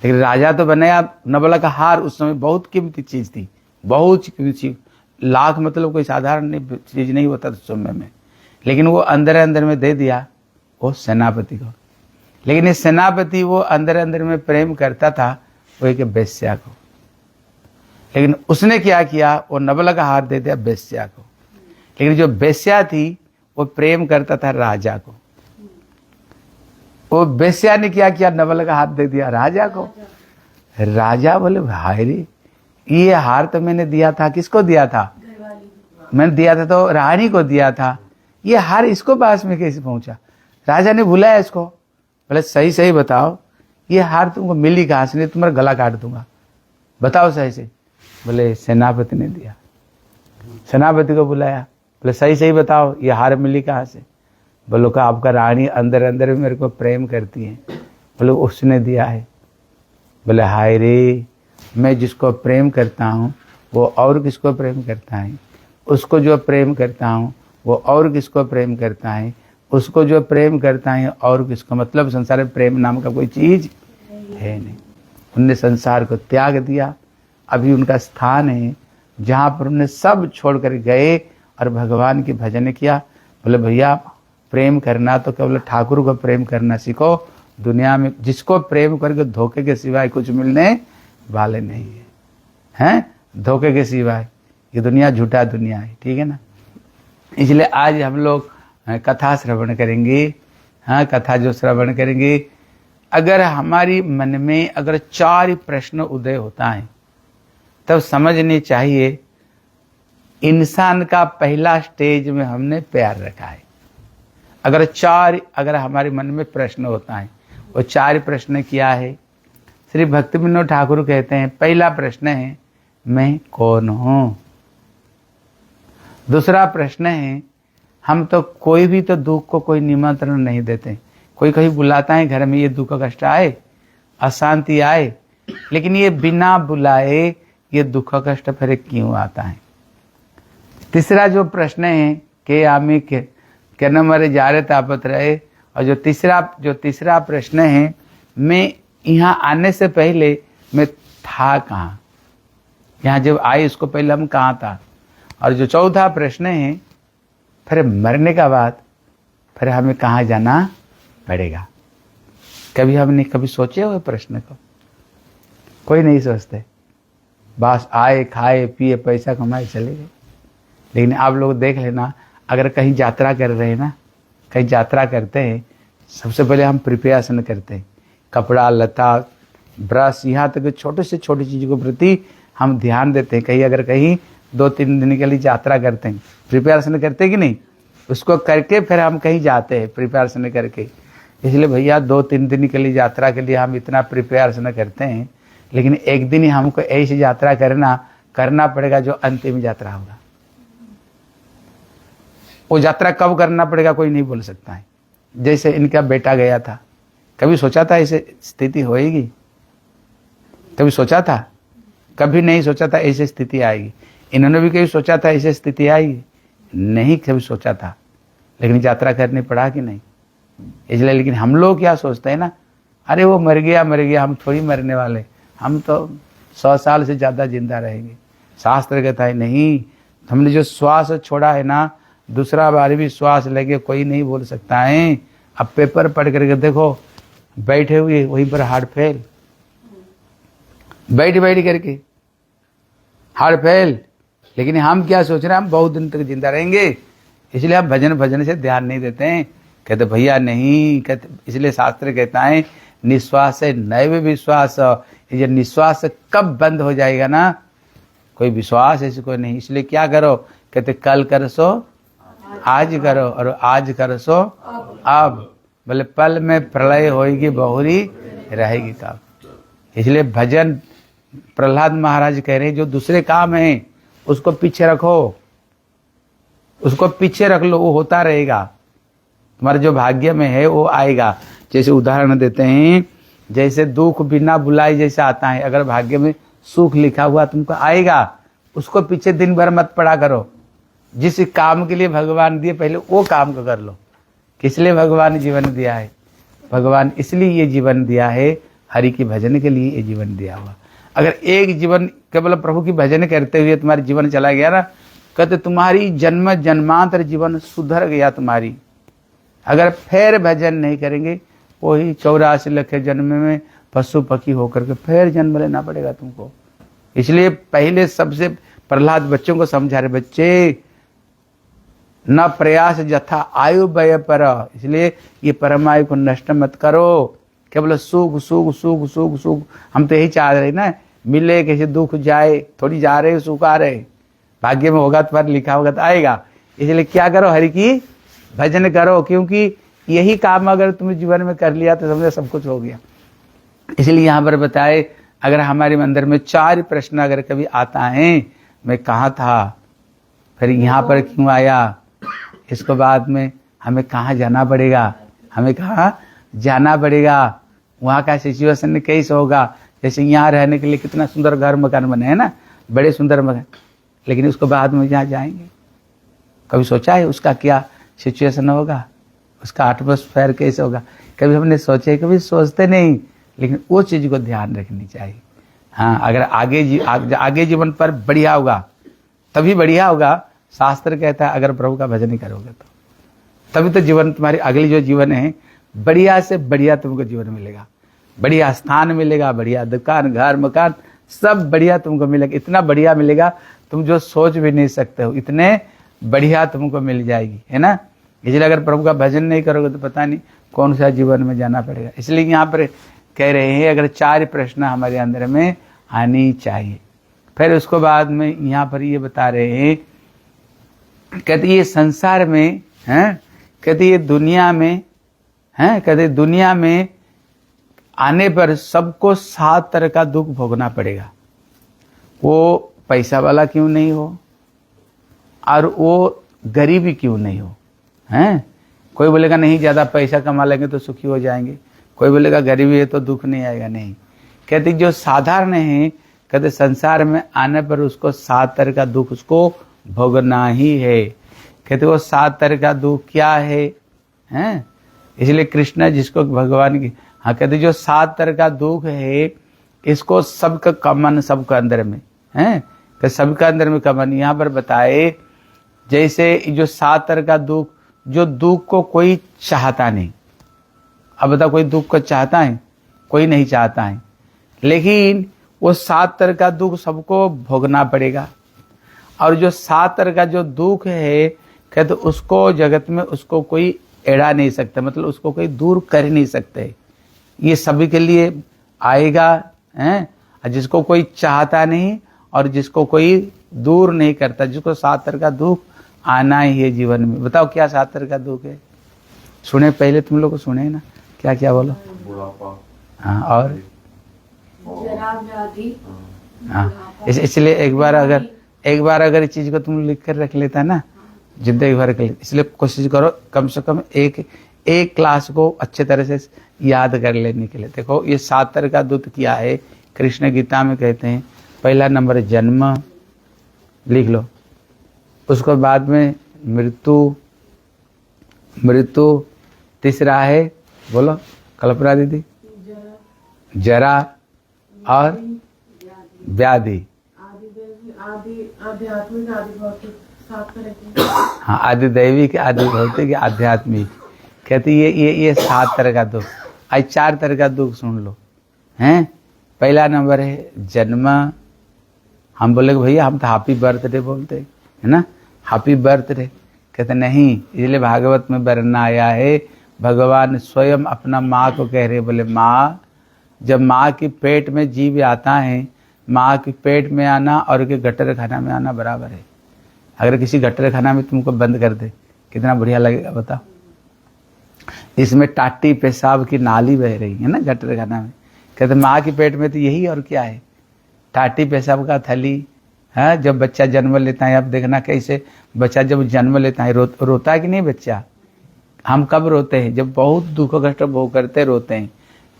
लेकिन राजा तो बनाया नवला का हार, उस समय बहुत कीमती चीज थी, बहुत कीमती, लाख मतलब कोई साधारण चीज नहीं होता उस समय में। लेकिन वो अंदर अंदर में दे दिया वो सेनापति को। लेकिन ये सेनापति वो अंदर अंदर में प्रेम करता था वो एक बेश्या को। लेकिन उसने क्या किया, वो नवला का हार दे दिया बेश्या को। लेकिन जो बेश्या थी वो प्रेम करता था राजा को। वो बेश्या ने क्या किया, नवला का हाथ दे दिया राजा को। राजा बोले भाई रे, ये हार तो मैंने दिया था, किसको दिया था? मैंने दिया था तो रानी को दिया था, ये हार इसको पास में कैसे पहुंचा? राजा ने बुलाया इसको, बोले सही सही बताओ ये हार तुमको मिली कहां से? नहीं तुम्हारा गला काट दूंगा, बताओ सही से। बोले सेनापति ने दिया। सेनापति को बुलाया, बोले सही सही बताओ ये हार मिली कहां से? बोलो का आपका रानी अंदर अंदर में मेरे को प्रेम करती है। बोले उसने दिया है। बोले हाय रे, मैं जिसको प्रेम करता हूँ वो और किसको प्रेम करता है, उसको जो प्रेम करता हूँ वो और किसको प्रेम करता है, उसको जो प्रेम करता है और किसको। मतलब संसार में प्रेम नाम का कोई चीज है नहीं। उनने संसार को त्याग दिया। अभी उनका स्थान है जहाँ पर उन्हें सब छोड़ कर गए और भगवान की भजन किया। बोले भैया प्रेम करना तो केवल ठाकुर को प्रेम करना सीखो, दुनिया में जिसको प्रेम करके धोखे के सिवाय कुछ मिलने वाले नहीं है, हैं? धोखे के सिवाय ये दुनिया झूठा दुनिया है, ठीक है ना। इसलिए आज हम लोग कथा श्रवण करेंगे। हाँ, कथा जो श्रवण करेंगे, अगर हमारी मन में अगर 4 प्रश्न उदय होता है तब समझनी चाहिए इंसान का पहला स्टेज में हमने पैर रखा है। अगर हमारे मन में प्रश्न होता है, वो 4 प्रश्न क्या है? श्री भक्ति विनोद ठाकुर कहते हैं पहला प्रश्न है मैं कौन हूं। दूसरा प्रश्न है हम तो कोई भी तो दुख को कोई निमंत्रण नहीं देते। कोई कहीं बुलाता है घर में, ये दुख कष्ट आए, अशांति आए, लेकिन ये बिना बुलाए ये दुख कष्ट फिर क्यों आता है? तीसरा जो प्रश्न है के आमी के न मरे जा रहे तापत रहे। और जो तीसरा प्रश्न है मैं यहाँ आने से पहले मैं था कहाँ, यहाँ जब आए उसको पहले हम कहाँ था। और जो चौथा प्रश्न है फिर मरने का बाद फिर हमें कहाँ जाना पड़ेगा। कभी हमने कभी सोचे हुए प्रश्न को? कोई नहीं सोचते, बस आए खाए पिए पैसा कमाए चले गए। लेकिन आप लोग देख लेना, अगर कहीं यात्रा कर रहे हैं ना, कहीं यात्रा करते हैं, सबसे पहले हम प्रिपरेशन करते हैं, कपड़ा लता ब्रश, यहाँ तक छोटे से छोटी चीज़ को प्रति हम ध्यान देते हैं। अगर कहीं 2-3 दिन के लिए यात्रा करते हैं, प्रिपरेशन करते हैं कि नहीं? उसको करके फिर हम कहीं जाते हैं प्रिपरेशन करके। इसलिए भैया 2-3 दिन के लिए यात्रा के लिए हम इतना प्रिपरेशन करते हैं, लेकिन एक दिन ही हमको ऐसी यात्रा करना पड़ेगा जो अंतिम यात्रा होगा। वो यात्रा कब करना पड़ेगा कोई नहीं बोल सकता है। जैसे इनका बेटा गया था, कभी सोचा था ऐसे स्थिति होएगी? कभी सोचा था? कभी नहीं सोचा था ऐसी स्थिति आएगी। इन्होंने भी कभी सोचा था ऐसी स्थिति आई? नहीं कभी सोचा था, लेकिन यात्रा करनी पड़ा कि नहीं। इसलिए लेकिन हम लोग क्या सोचते हैं ना, अरे वो मर गया, हम थोड़ी मरने वाले, हम तो 100 साल से ज़्यादा जिंदा रहेंगे। शास्त्र कहता है नहीं, हमने जो श्वास छोड़ा है ना, दूसरा बार भी श्वास लेके कोई नहीं बोल सकता है। अब पेपर पढ़ करके देखो, बैठे हुए वहीं पर हार्ट फेल, बैठ करके हार्ट फेल। लेकिन हम क्या सोच रहे हैं, हम बहुत दिन तक जिंदा रहेंगे, इसलिए हम भजन से ध्यान नहीं देते हैं। कहते भैया नहीं, कहते इसलिए शास्त्र कहता है निश्वास है नैव विश्वास। ये निश्वास कब बंद हो जाएगा ना, कोई विश्वास ऐसे कोई नहीं। इसलिए क्या करो, कहते कल कर सो आज करो, और आज कर सो अब। बोले पल में प्रलय होएगी, बहुरी रहेगी कब। इसलिए भजन, प्रहलाद महाराज कह रहे हैं जो दूसरे काम है उसको पीछे रखो, उसको पीछे रख लो, वो होता रहेगा। तुम्हारे जो भाग्य में है वो आएगा। जैसे उदाहरण देते हैं, जैसे दुख बिना बुलाए जैसे आता है, अगर भाग्य में सुख लिखा हुआ तुमको आएगा, उसको पीछे दिन भर मत पड़ा करो। जिस काम के लिए भगवान दिए पहले वो काम को कर लो। किस लिए भगवान जीवन दिया है? भगवान इसलिए ये जीवन दिया है, हरि की भजन के लिए ये जीवन दिया हुआ। अगर एक जीवन केवल प्रभु की भजन करते हुए तुम्हारा जीवन चला गया ना, कहते तुम्हारी जन्म जन्मांतर जीवन सुधर गया तुम्हारी। अगर फिर भजन नहीं करेंगे, वही 84 लाख जन्म में पशु पक्षी होकर के फिर जन्म लेना पड़ेगा तुमको। इसलिए पहले सबसे प्रहलाद बच्चों को समझा रहे, बच्चे न प्रयास जथा आयु व्यय पर। इसलिए ये परमायु को नष्ट मत करो। केवल सुख सुख सुख सुख सुख, हम तो यही चाह रहे ना, मिले कैसे दुख जाए, थोड़ी जा रहे सुख आ रहे। भाग्य में होगा तो लिखा होगा तो आएगा। इसलिए क्या करो, हरि की भजन करो, क्योंकि यही काम अगर तुम जीवन में कर लिया तो समझो सब कुछ हो गया। इसलिए यहाँ पर बताए, अगर हमारे अंदर में 4 प्रश्न अगर कभी आता है, मैं कहाँ था, फिर यहाँ पर क्यों आया, इसको बाद में हमें कहाँ जाना पड़ेगा, हमें कहाँ जाना पड़ेगा, वहाँ का सिचुएशन कैसे होगा। जैसे यहाँ रहने के लिए कितना सुंदर घर मकान बने हैं ना, बड़े सुंदर मकान, लेकिन उसको बाद में जहाँ जाएंगे, कभी सोचा है उसका क्या सिचुएशन होगा, उसका एटमॉस्फेयर कैसे होगा? कभी हमने सोचे? कभी सोचते नहीं। लेकिन वो चीज़ को ध्यान रखनी चाहिए। हाँ, अगर आगे जीवन पर बढ़िया होगा तभी बढ़िया होगा। शास्त्र कहता है अगर प्रभु का भजन नहीं करोगे तो तभी तो जीवन तुम्हारी अगली जो जीवन है बढ़िया से बढ़िया तुमको जीवन मिलेगा, बढ़िया स्थान मिलेगा, बढ़िया दुकान घर मकान सब बढ़िया तुमको मिलेगा। इतना बढ़िया मिलेगा तुम जो सोच भी नहीं सकते हो, इतने बढ़िया तुमको मिल जाएगी, है ना। इसलिए अगर प्रभु का भजन नहीं करोगे तो पता नहीं कौन सा जीवन में जाना पड़ेगा। इसलिए यहाँ पर कह रहे हैं अगर 4 प्रश्न हमारे अंदर में आनी चाहिए। फिर उसको बाद में यहाँ पर ये बता रहे हैं, कहते ये संसार में हैं, कहते ये दुनिया में हैं, कहते दुनिया में आने पर सबको 7 तरह का दुख भोगना पड़ेगा। वो पैसा वाला क्यों नहीं हो और वो गरीबी क्यों नहीं हो, हैं। कोई बोलेगा नहीं ज़्यादा पैसा कमा लेंगे तो सुखी हो जाएंगे, कोई बोलेगा गरीबी है तो दुख नहीं आएगा। नहीं, कहते जो साधारण है, कहते संसार में आने पर उसको 7 तरह का दुख उसको भोगना ही है। कहते वो 7 तरह का दुख क्या है, हैं। इसलिए कृष्ण जिसको भगवान की, हाँ, कहते जो 7 तरह का दुख है इसको सबका कमन सबका अंदर में है, कि सबका अंदर में कमन। यहाँ पर बताए जैसे जो 7 तरह का दुख, जो दुख को कोई चाहता नहीं। अब बता, कोई दुख को चाहता है? कोई नहीं चाहता है, लेकिन वो 7 तरह का दुख सबको भोगना पड़ेगा। और जो 7 तरह का जो दुख है, कहते उसको जगत में उसको कोई एड़ा नहीं सकता, मतलब उसको कोई दूर कर नहीं सकते। ये सभी के लिए आएगा, हैं। जिसको कोई चाहता नहीं और जिसको कोई दूर नहीं करता, जिसको 7 तरह का दुख आना ही है जीवन में। बताओ क्या 7 तरह का दुख है? सुने पहले तुम लोग को सुने ना, क्या क्या बोलो? हाँ, और हाँ, इसलिए एक बार अगर इस चीज को तुम लिख कर रख लेता ना जिंदगी भर के लिए, इसलिए कोशिश करो कम से कम एक क्लास को अच्छे तरह से याद कर लेने के लिए। देखो ये 7 तरह का दुख क्या है, कृष्ण गीता में कहते हैं। पहला नंबर जन्म, लिख लो। उसको बाद में मृत्यु, तीसरा है, बोलो कल्पना दीदी, जरा और व्याधि। आध्यात्मिक, आदि भौतिक, सात तरह के। हाँ, आदि दैविक, आदि भौतिक, आध्यात्मिक। कहते ये 7 तरह का दुख। आज 4 तरह का दुख सुन लो हैं। पहला नंबर है जन्म। हम बोले कि भैया हम तो हैप्पी बर्थडे बोलते है ना, हैप्पी बर्थडे। कहते नहीं, इसलिए भागवत में वर्णन आया है, भगवान स्वयं अपना माँ को कह रहे, बोले माँ, जब माँ के पेट में जीव आता है, माँ के पेट में आना और के गटर खाना में आना बराबर है। अगर किसी गटर खाना में तुमको बंद कर दे, कितना बढ़िया लगेगा बताओ। इसमें टाटी पेशाब की नाली बह रही है ना गटर खाना में। कहते माँ के पेट में तो यही और क्या है, टाटी पेशाब का थैली है। जब बच्चा जन्म लेता है, अब देखना कैसे बच्चा जब जन्म लेता है रोता है कि नहीं बच्चा। हम कब रोते हैं, जब बहुत दुख कष्ट भोग करते रोते हैं।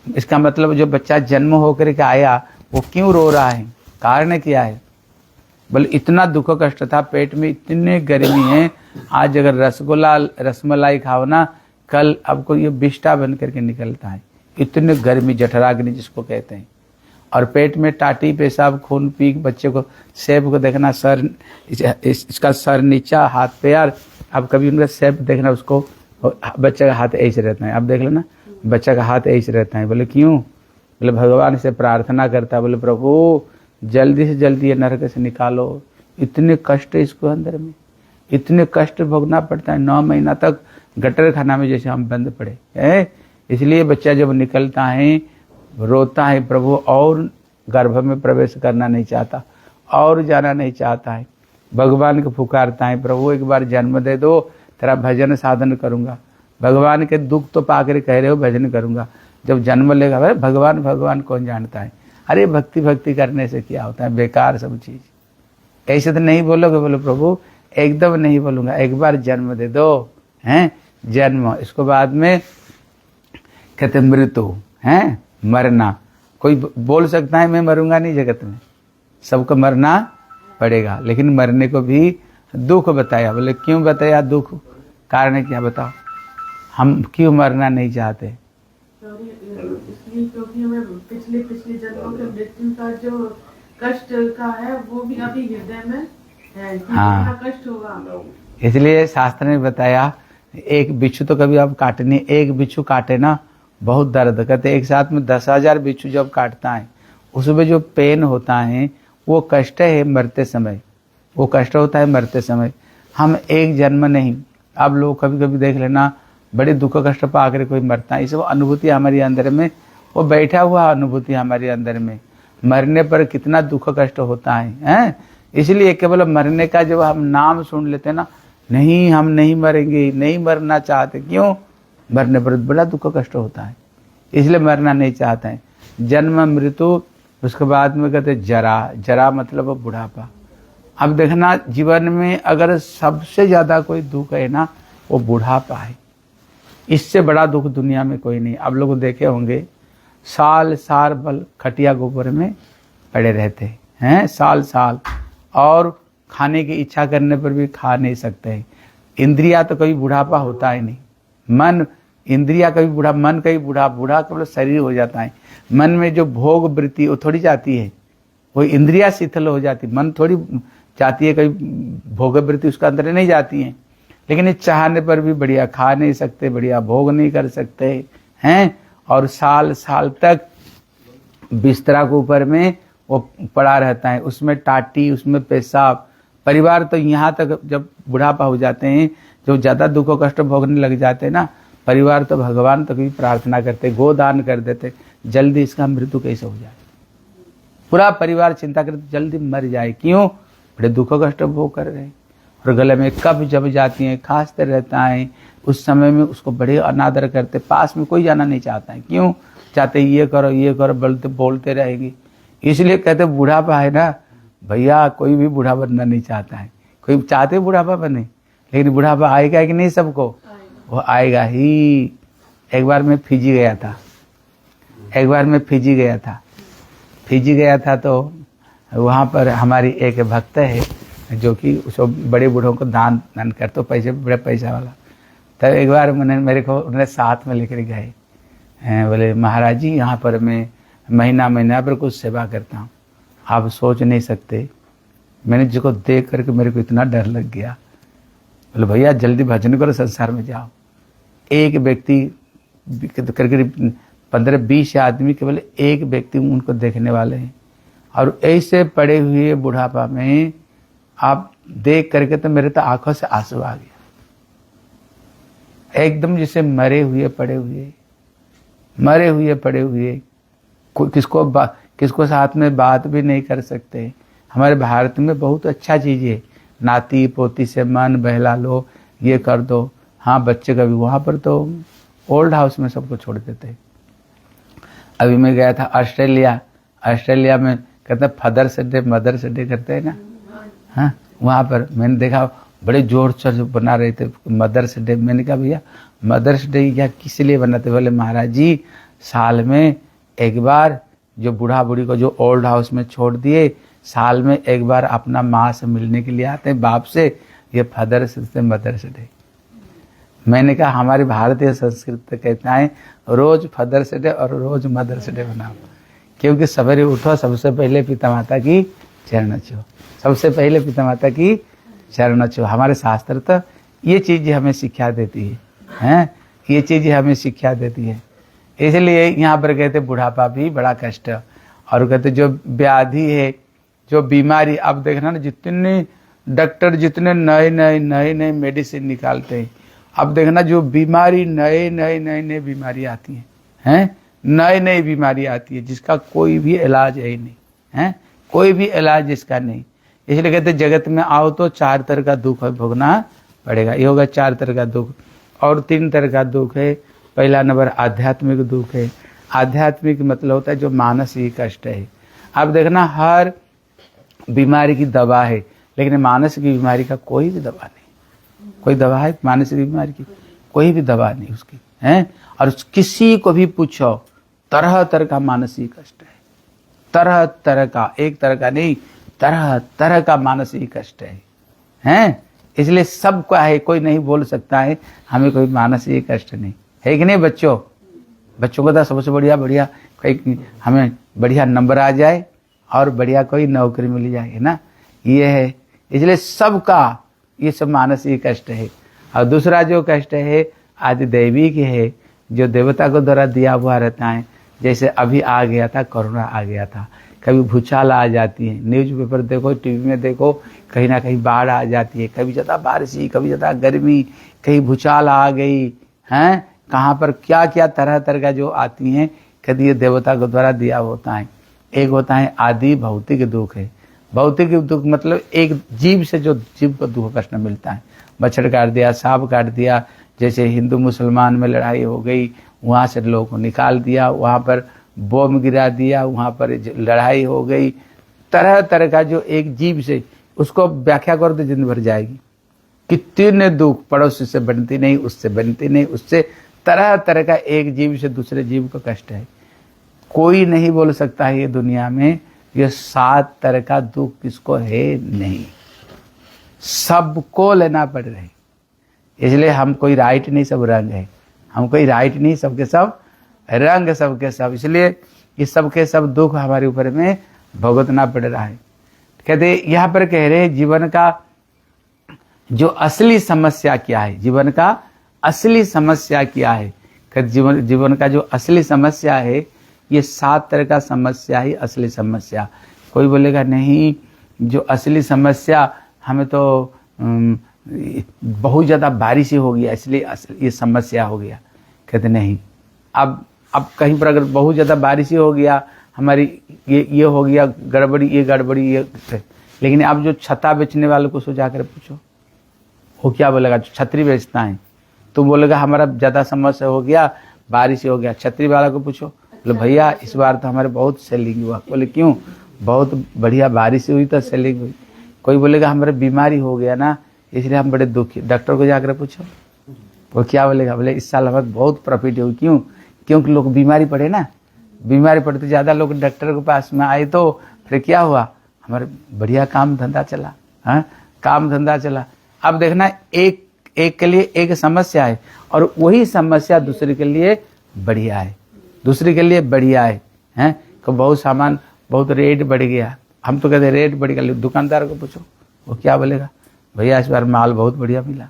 इसका मतलब जो बच्चा जन्म होकर के आया वो क्यों रो रहा है, कारण क्या है। बोले इतना दुख कष्ट था, पेट में इतने गर्मी है, आज अगर रसमलाई खाओ ना, कल आपको ये बिष्टा बन करके निकलता है। इतने गर्मी, जठराग्नि जिसको कहते हैं। और पेट में टाटी पेशाब खून पी बच्चे को, सेब को देखना, सर इसका सर नीचा, हाथ पैर, अब कभी उनका सेब देखना, उसको बच्चे का हाथ ऐसे रहता है। अब देख लेना बच्चा का हाथ ऐसे रहता है। बोले क्यों, बोले भगवान से प्रार्थना करता है, बोले प्रभु जल्दी से जल्दी ये नरक से निकालो। इतने कष्ट इसको अंदर में, इतने कष्ट भोगना पड़ता है। 9 महीना तक गटर खाना में जैसे हम बंद पड़े है। इसलिए बच्चा जब निकलता है रोता है, प्रभु और गर्भ में प्रवेश करना नहीं चाहता, और जाना नहीं चाहता है। भगवान को पुकारता है, प्रभु एक बार जन्म दे दो, तेरा भजन साधन करूंगा। भगवान के दुख तो पाकर कह रहे हो भजन करूंगा, जब जन्म लेगा भाई भगवान भगवान कौन जानता है। अरे भक्ति करने से क्या होता है, बेकार सब चीज। ऐसे तो नहीं बोलोगे, बोलो प्रभु एकदम नहीं बोलूंगा, एक बार जन्म दे दो हैं। जन्म, इसको बाद में कहते मृत्यु है, मरना। कोई बोल सकता है मैं मरूंगा नहीं, जगत में सबको मरना पड़ेगा, लेकिन मरने को भी दुख बताया। बोले क्यों बताया दुख, कारण क्या बताओ, हम क्यों मरना नहीं चाहते। इसलिए क्योंकि हमें पिछले जन्मों के मृत्यु का जो कष्ट का है वो भी अभी हृदय में है। हाँ, कष्ट होगा। इसलिए शास्त्र ने बताया, एक बिच्छू तो कभी आप काटने, एक बिच्छू काटे ना बहुत दर्द। कहते एक साथ में 10,000 बिच्छू जब काटता है, उसमें जो पेन होता है वो कष्ट है मरते समय, वो कष्ट होता है मरते समय। हम एक जन्म नहीं, अब लोग कभी कभी देख लेना बड़े दुख कष्ट पा कर कोई मरता है, इसे वो अनुभूति हमारे अंदर में, वो बैठा हुआ अनुभूति हमारे अंदर में, मरने पर कितना दुख कष्ट होता है। इसलिए केवल मरने का जब हम नाम सुन लेते ना, नहीं हम नहीं मरेंगे, नहीं मरना चाहते, क्यों, मरने पर बड़ा दुख कष्ट होता है, इसलिए मरना नहीं चाहते हैं। जन्म मृत्यु, उसके बाद में कहते जरा, जरा मतलब बुढ़ापा। अब देखना जीवन में अगर सबसे ज्यादा कोई दुख है ना, वो बुढ़ापा है। इससे बड़ा दुख दुनिया में कोई नहीं। आप लोग देखे होंगे साल साल बल खटिया गोबर में पड़े रहते हैं, साल साल, और खाने की इच्छा करने पर भी खा नहीं सकते हैं। इंद्रिया तो कभी बुढ़ापा होता ही नहीं, मन इंद्रिया कभी बूढ़ा, मन कभी बूढ़ा केवल शरीर हो जाता है। मन में जो भोग वृत्ति वो थोड़ी जाती है, वो इंद्रिया शिथिल हो जाती, मन थोड़ी जाती है, कभी भोग वृत्ति उसका अंदर नहीं जाती है। लेकिन इस चाहने पर भी बढ़िया खा नहीं सकते, बढ़िया भोग नहीं कर सकते हैं, और साल साल तक बिस्तरा के ऊपर में वो पड़ा रहता है, उसमें टाटी, उसमें पेशाब। परिवार तो यहाँ तक जब बुढ़ापा हो जाते हैं, जो ज्यादा दुख कष्ट भोगने लग जाते हैं ना, परिवार तो भगवान तक भी प्रार्थना करते, गोदान कर देते, जल्दी इसका मृत्यु कैसे हो जाए। पूरा परिवार चिंता करते जल्दी मर जाए, क्यों, बड़े दुख कष्ट भोग कर रहे हैं। और गले में कब जब जाती है, खांसते रहता है, उस समय में उसको बड़े अनादर करते, पास में कोई जाना नहीं चाहता है, क्यों, चाहते ये करो बोलते रहेंगे। इसलिए कहते बुढ़ापा है ना भैया, कोई भी बूढ़ा बनना नहीं चाहता है, कोई चाहते बुढ़ापा बने, लेकिन बुढ़ापा आएगा कि नहीं सबको, वो आएगा ही। एक बार मैं फिजी गया था, तो वहाँ पर हमारी एक भक्त है, जो कि उसको बड़े बूढ़ों को दान दान कर, तो पैसे बड़े पैसा वाला। तब एक बार मेरे को उन्हें साथ में लेकर गए, बोले महाराज जी यहाँ पर मैं महीना पर कुछ सेवा करता हूँ, आप सोच नहीं सकते। मैंने जिसको देख करके मेरे को इतना डर लग गया। बोले भैया जल्दी भजन करो, संसार में जाओ। एक व्यक्ति करीब 15-20 आदमी केवल एक व्यक्ति उनको देखने वाले हैं, और ऐसे पड़े हुए बुढ़ापा में आप देख करके तो मेरे तो आंखों से आंसू आ गया, एकदम जैसे मरे हुए पड़े हुए, किसको साथ में बात भी नहीं कर सकते। हमारे भारत में बहुत अच्छा चीज है, नाती पोती से मन बहला लो, ये कर दो। हाँ बच्चे का भी, वहाँ पर तो ओल्ड हाउस में सबको छोड़ देते। अभी मैं गया था ऑस्ट्रेलिया में कहते फादर्स डे मदर्स डे करते हैं ना, हाँ वहाँ पर मैंने देखा बड़े जोर से बना रहे थे मदर्स डे। मैंने कहा भैया मदर्स डे या किस लिए बनाते? बोले महाराज जी साल में एक बार जो बूढ़ा बूढ़ी को जो ओल्ड हाउस में छोड़ दिए, साल में एक बार अपना माँ से मिलने के लिए आते हैं, बाप से, ये फादर्स डे मदर्स डे। मैंने कहा हमारी भारतीय संस्कृति कहता है रोज फादर्स डे और रोज मदर्स डे बनाओ, क्योंकि सवेरे उठो सबसे पहले पिता माता की चरण छो, सबसे पहले पिता माता की चरण छो। हमारे शास्त्र तो ये चीज़ हमें शिक्षा देती है, ये चीज़ हमें शिक्षा देती है। इसलिए यहाँ पर कहते बुढ़ापा भी बड़ा कष्ट, और कहते जो व्याधि है, जो बीमारी, अब देखना ना जितने डॉक्टर जितने नए मेडिसिन निकालते हैं, अब देखना जो बीमारी नए बीमारी आती हैं, नई बीमारी आती है जिसका कोई भी इलाज है ही नहीं, कोई भी इलाज इसका नहीं। इसलिए कहते जगत में आओ तो 4 तरह का दुख भोगना पड़ेगा। ये होगा 4 तरह का दुख, और 3 तरह का दुख है। पहला नंबर आध्यात्मिक दुख है। आध्यात्मिक मतलब होता है जो मानसिक कष्ट है। अब देखना हर बीमारी की दवा है, लेकिन मानसिक बीमारी का कोई भी दवा नहीं। कोई दवा है मानसिक बीमारी की? कोई भी दवा नहीं उसकी, है। और किसी को भी पूछो, तरह तरह का मानसिक कष्ट है, तरह तरह का, एक तरह का नहीं, तरह तरह का मानसिक कष्ट है। इसलिए सबका है, कोई नहीं बोल सकता है हमें कोई मानसिक कष्ट नहीं है कि नहीं। बच्चों को तो सबसे बढ़िया कोई हमें बढ़िया नंबर आ जाए और बढ़िया कोई नौकरी मिल जाए, है ना, ये है। इसलिए सबका ये सब मानसिक कष्ट है। और दूसरा जो कष्ट है आदि दैविक है, जो देवता को द्वारा दिया हुआ रहता है। जैसे अभी आ गया था, कोरोना आ गया था, कभी भूचाल आ जाती है, न्यूज़पेपर देखो, टीवी में देखो, कहीं ना कहीं बाढ़ आ जाती है, कभी ज़्यादा बारिश, कभी ज़्यादा गर्मी, कहीं भूचाल आ गई, हैं, कहाँ पर क्या क्या तरह तरह का जो आती हैं, कभी ये देवता को द्वारा दिया होता है। एक होता है आदि भौतिक दुख है। भौतिक दुख मतलब एक जीव से जो जीव को दुख कष्ट मिलता है, मच्छर काट दिया, सांप काट दिया, जैसे हिंदू मुसलमान में लड़ाई हो गई, वहाँ से लोगों को निकाल दिया, वहाँ पर बम गिरा दिया, वहाँ पर लड़ाई हो गई, तरह तरह का जो एक जीव से, उसको व्याख्या कर दो जिंदगी भर जाएगी। कितने दुख, पड़ोसी से बनती नहीं, उससे बनती नहीं, उससे तरह तरह का एक जीव से दूसरे जीव को कष्ट है। कोई नहीं बोल सकता है ये दुनिया में ये 7 तरह का दुख किसको है नहीं, सबको लेना पड़ रहा है। इसलिए हम कोई राइट नहीं, सब रंग है, हम कोई राइट नहीं, सबके सब रंग, सबके सब। इसलिए ये सबके सब दुख हमारे ऊपर में भुगतना पड़ रहा है। कहते यहाँ पर कह रहे हैं जीवन का जो असली समस्या क्या है, जीवन का असली समस्या क्या है। कहते जीवन का जो असली समस्या है ये 7 तरह का समस्या ही असली समस्या। कोई बोलेगा नहीं जो असली समस्या, हमें तो बहुत ज़्यादा बारिश हो गया इसलिए ये समस्या हो गया। कहते नहीं, अब कहीं पर अगर बहुत ज़्यादा बारिश हो गया, हमारी ये हो गया गड़बड़ी, ये गड़बड़ी, ये, लेकिन आप जो छता बेचने वाले को सोचा कर पूछो, वो क्या बोलेगा? जो छतरी बेचता है तो बोलेगा हमारा ज़्यादा समस्या हो गया, बारिश हो गया। छतरी वाला को पूछो, बोले भैया इस बार तो हमारे बहुत सेलिंग हुआ। बोले क्यों? बहुत बढ़िया बारिश हुई तो सेलिंग हुई। कोई बोलेगा हमारे बीमारी हो गया ना इसलिए हम बड़े दुखी। डॉक्टर को जाकर पूछो, वो क्या बोलेगा? बोले इस साल हमें बहुत प्रॉफिट हुई। क्यों? क्योंकि लोग बीमारी पड़े ना, बीमारी पड़े तो ज़्यादा लोग डॉक्टर के पास में आए, तो फिर क्या हुआ? हमारे बढ़िया काम धंधा चला, हाँ, काम धंधा चला। अब देखना एक के लिए एक समस्या है और वही समस्या दूसरे के लिए बढ़िया है, दूसरे के लिए बढ़िया है। हैं तो बहुत सामान, बहुत रेट बढ़ गया, हम तो कहते रेट बढ़ गया, दुकानदार को पूछो वो क्या बोलेगा, भैया इस बार माल बहुत बढ़िया मिला।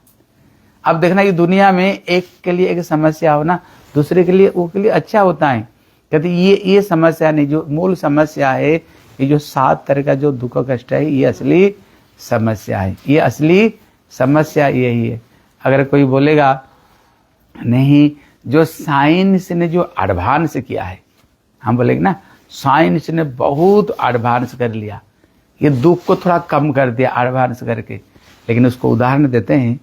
अब देखना कि दुनिया में एक के लिए एक समस्या हो ना, दूसरे के लिए वो के लिए अच्छा होता है। कहते ये समस्या नहीं, जो मूल समस्या है, ये जो 7 तरह का जो दुख कष्ट है, ये असली समस्या है, ये असली समस्या यही है। अगर कोई बोलेगा नहीं, जो साइंस ने जो एडवांस किया है, हम बोलेंगे ना साइंस ने बहुत एडवांस कर लिया, ये दुख को थोड़ा कम कर दिया एडवांस करके। लेकिन उसको उदाहरण देते हैं,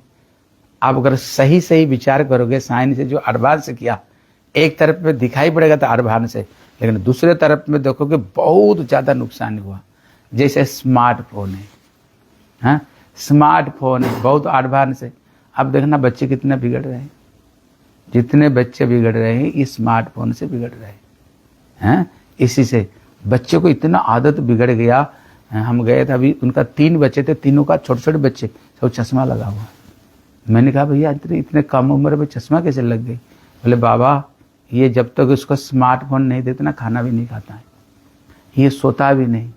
आप अगर सही सही विचार करोगे, साइंस ने जो एडवांस किया, एक तरफ में दिखाई पड़ेगा तो एडवांस है, लेकिन दूसरे तरफ में देखोगे बहुत ज़्यादा नुकसान हुआ। जैसे स्मार्टफोन है, हाँ स्मार्टफोन है, बहुत एडवांस है। अब देखना बच्चे कितने बिगड़ रहे हैं, जितने बच्चे बिगड़ रहे हैं ये स्मार्टफोन से बिगड़ रहे हैं। इसी से बच्चे को इतना आदत बिगड़ गया। हम गए थे अभी, उनका 3 बच्चे थे, तीनों का छोटे छोटे बच्चे, सब चश्मा लगा हुआ। मैंने कहा भैया इतने कम उम्र में चश्मा कैसे लग गई? बोले बाबा ये जब तक उसको स्मार्टफोन नहीं देते ना, खाना भी नहीं खाता है, ये सोता भी नहीं,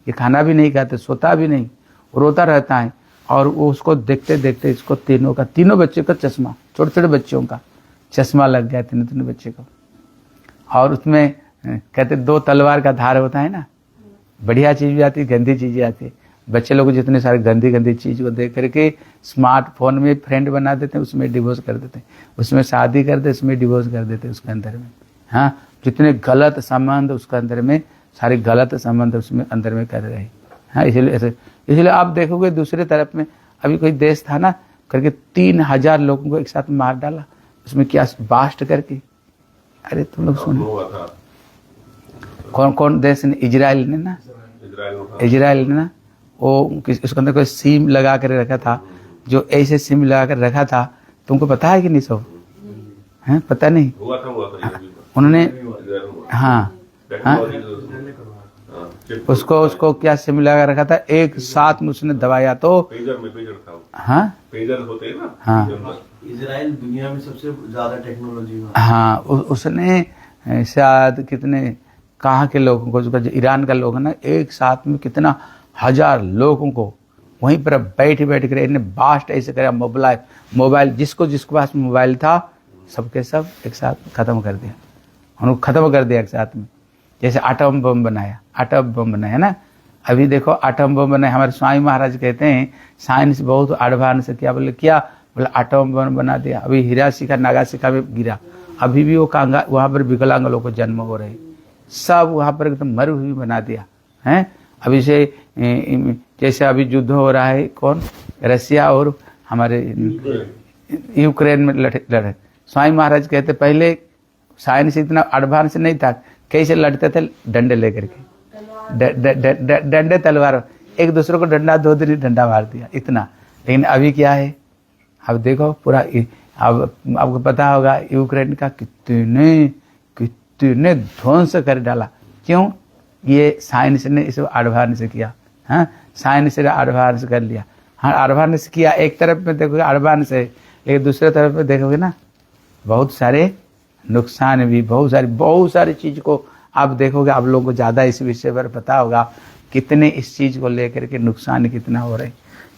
ये खाना भी नहीं खाते, सोता भी नहीं, रोता रहता है। और वो उसको देखते देखते इसको तीनों बच्चे का चश्मा, छोटे छोटे बच्चों का चश्मा लग गया, तीनों बच्चे को। और उसमें कहते 2 तलवार का धार होता है ना, बढ़िया चीज़ भी आती है, गंदी चीज़ें आती है। बच्चे लोग जितने सारे गंदी चीज़ को देख करके स्मार्टफोन में फ्रेंड बना देते हैं, उसमें डिवोर्स कर देते हैं, उसमें शादी करते, उसमें डिवोर्स कर देते हैं उसके अंदर में। हाँ, जितने गलत संबंध उसके अंदर में, सारे गलत संबंध उसमें अंदर में कर रहे हैं। हाँ, इसलिए आप देखोगे दूसरे तरफ में अभी कोई देश था ना, करके 3000 लोगों को एक साथ मार डाला, उसमें क्या बास्ट करके। अरे तुम लोग सुनो, कौन देश ने? इजराइल ने ना, इजराइल ने ना, वो उसके अंदर कोई सिम लगा कर रखा था, जो ऐसे सिम लगा कर रखा था, तुमको पता है कि नहीं सब? हैं, पता नहीं? उन्होंने हाँ उसको क्या सिम लगा रखा था, एक साथ में उसने दबाया तो हाँ पेजर होते हैं ना, हाँ इजराइल दुनिया में सबसे ज्यादा टेक्नोलॉजी में, हाँ उसने शायद कितने कहाँ के लोगों को, जो ईरान का लोग है ना, एक साथ में कितना 1000 लोगों को वहीं पर बैठ कर इन्हें बास्ट ऐसे करा, मोबाइल जिसको पास मोबाइल था सबके सब एक साथ खत्म कर दिया, उनको खत्म कर दिया एक साथ में। जैसे आटम बम बनाया ना, अभी देखो आटम बम बनाया, हमारे स्वामी महाराज कहते हैं साइंस बहुत एडवांस है। क्या बोले आटम बम बना दिया। अभी हिरोशिमा नागासाकी में गिरा, अभी भी वो वहाँ पर विकलांग लोगों को जन्म हो रहे, सब वहाँ पर एकदम मर हुई बना दिया है। अभी से जैसे अभी युद्ध हो रहा है, कौन? रसिया और हमारे यूक्रेन में लड़े। स्वामी महाराज कहते पहले साइंस इतना एडवांस नहीं था, कैसे लड़ते थे? डंडे लेकर के, डंडे तलवार, एक दूसरे को डंडा 2 दिन डंडा मार दिया, इतना। लेकिन अभी क्या है, अब देखो पूरा, अब आपको पता होगा यूक्रेन का कितने ध्वंस कर डाला। क्यों? ये साइंस ने इसे एडवांस किया। हाँ, साइंस ने एडवांस कर लिया। हाँ, एडवांस किया, एक तरफ में देखोगे एडवांस है, लेकिन दूसरे तरफ में देखोगे ना बहुत सारे नुकसान भी, बहुत सारी चीज़ को आप देखोगे। आप लोगों को ज़्यादा इस विषय पर पता होगा, कितने इस चीज़ को लेकर के नुकसान कितना हो रहे हैं।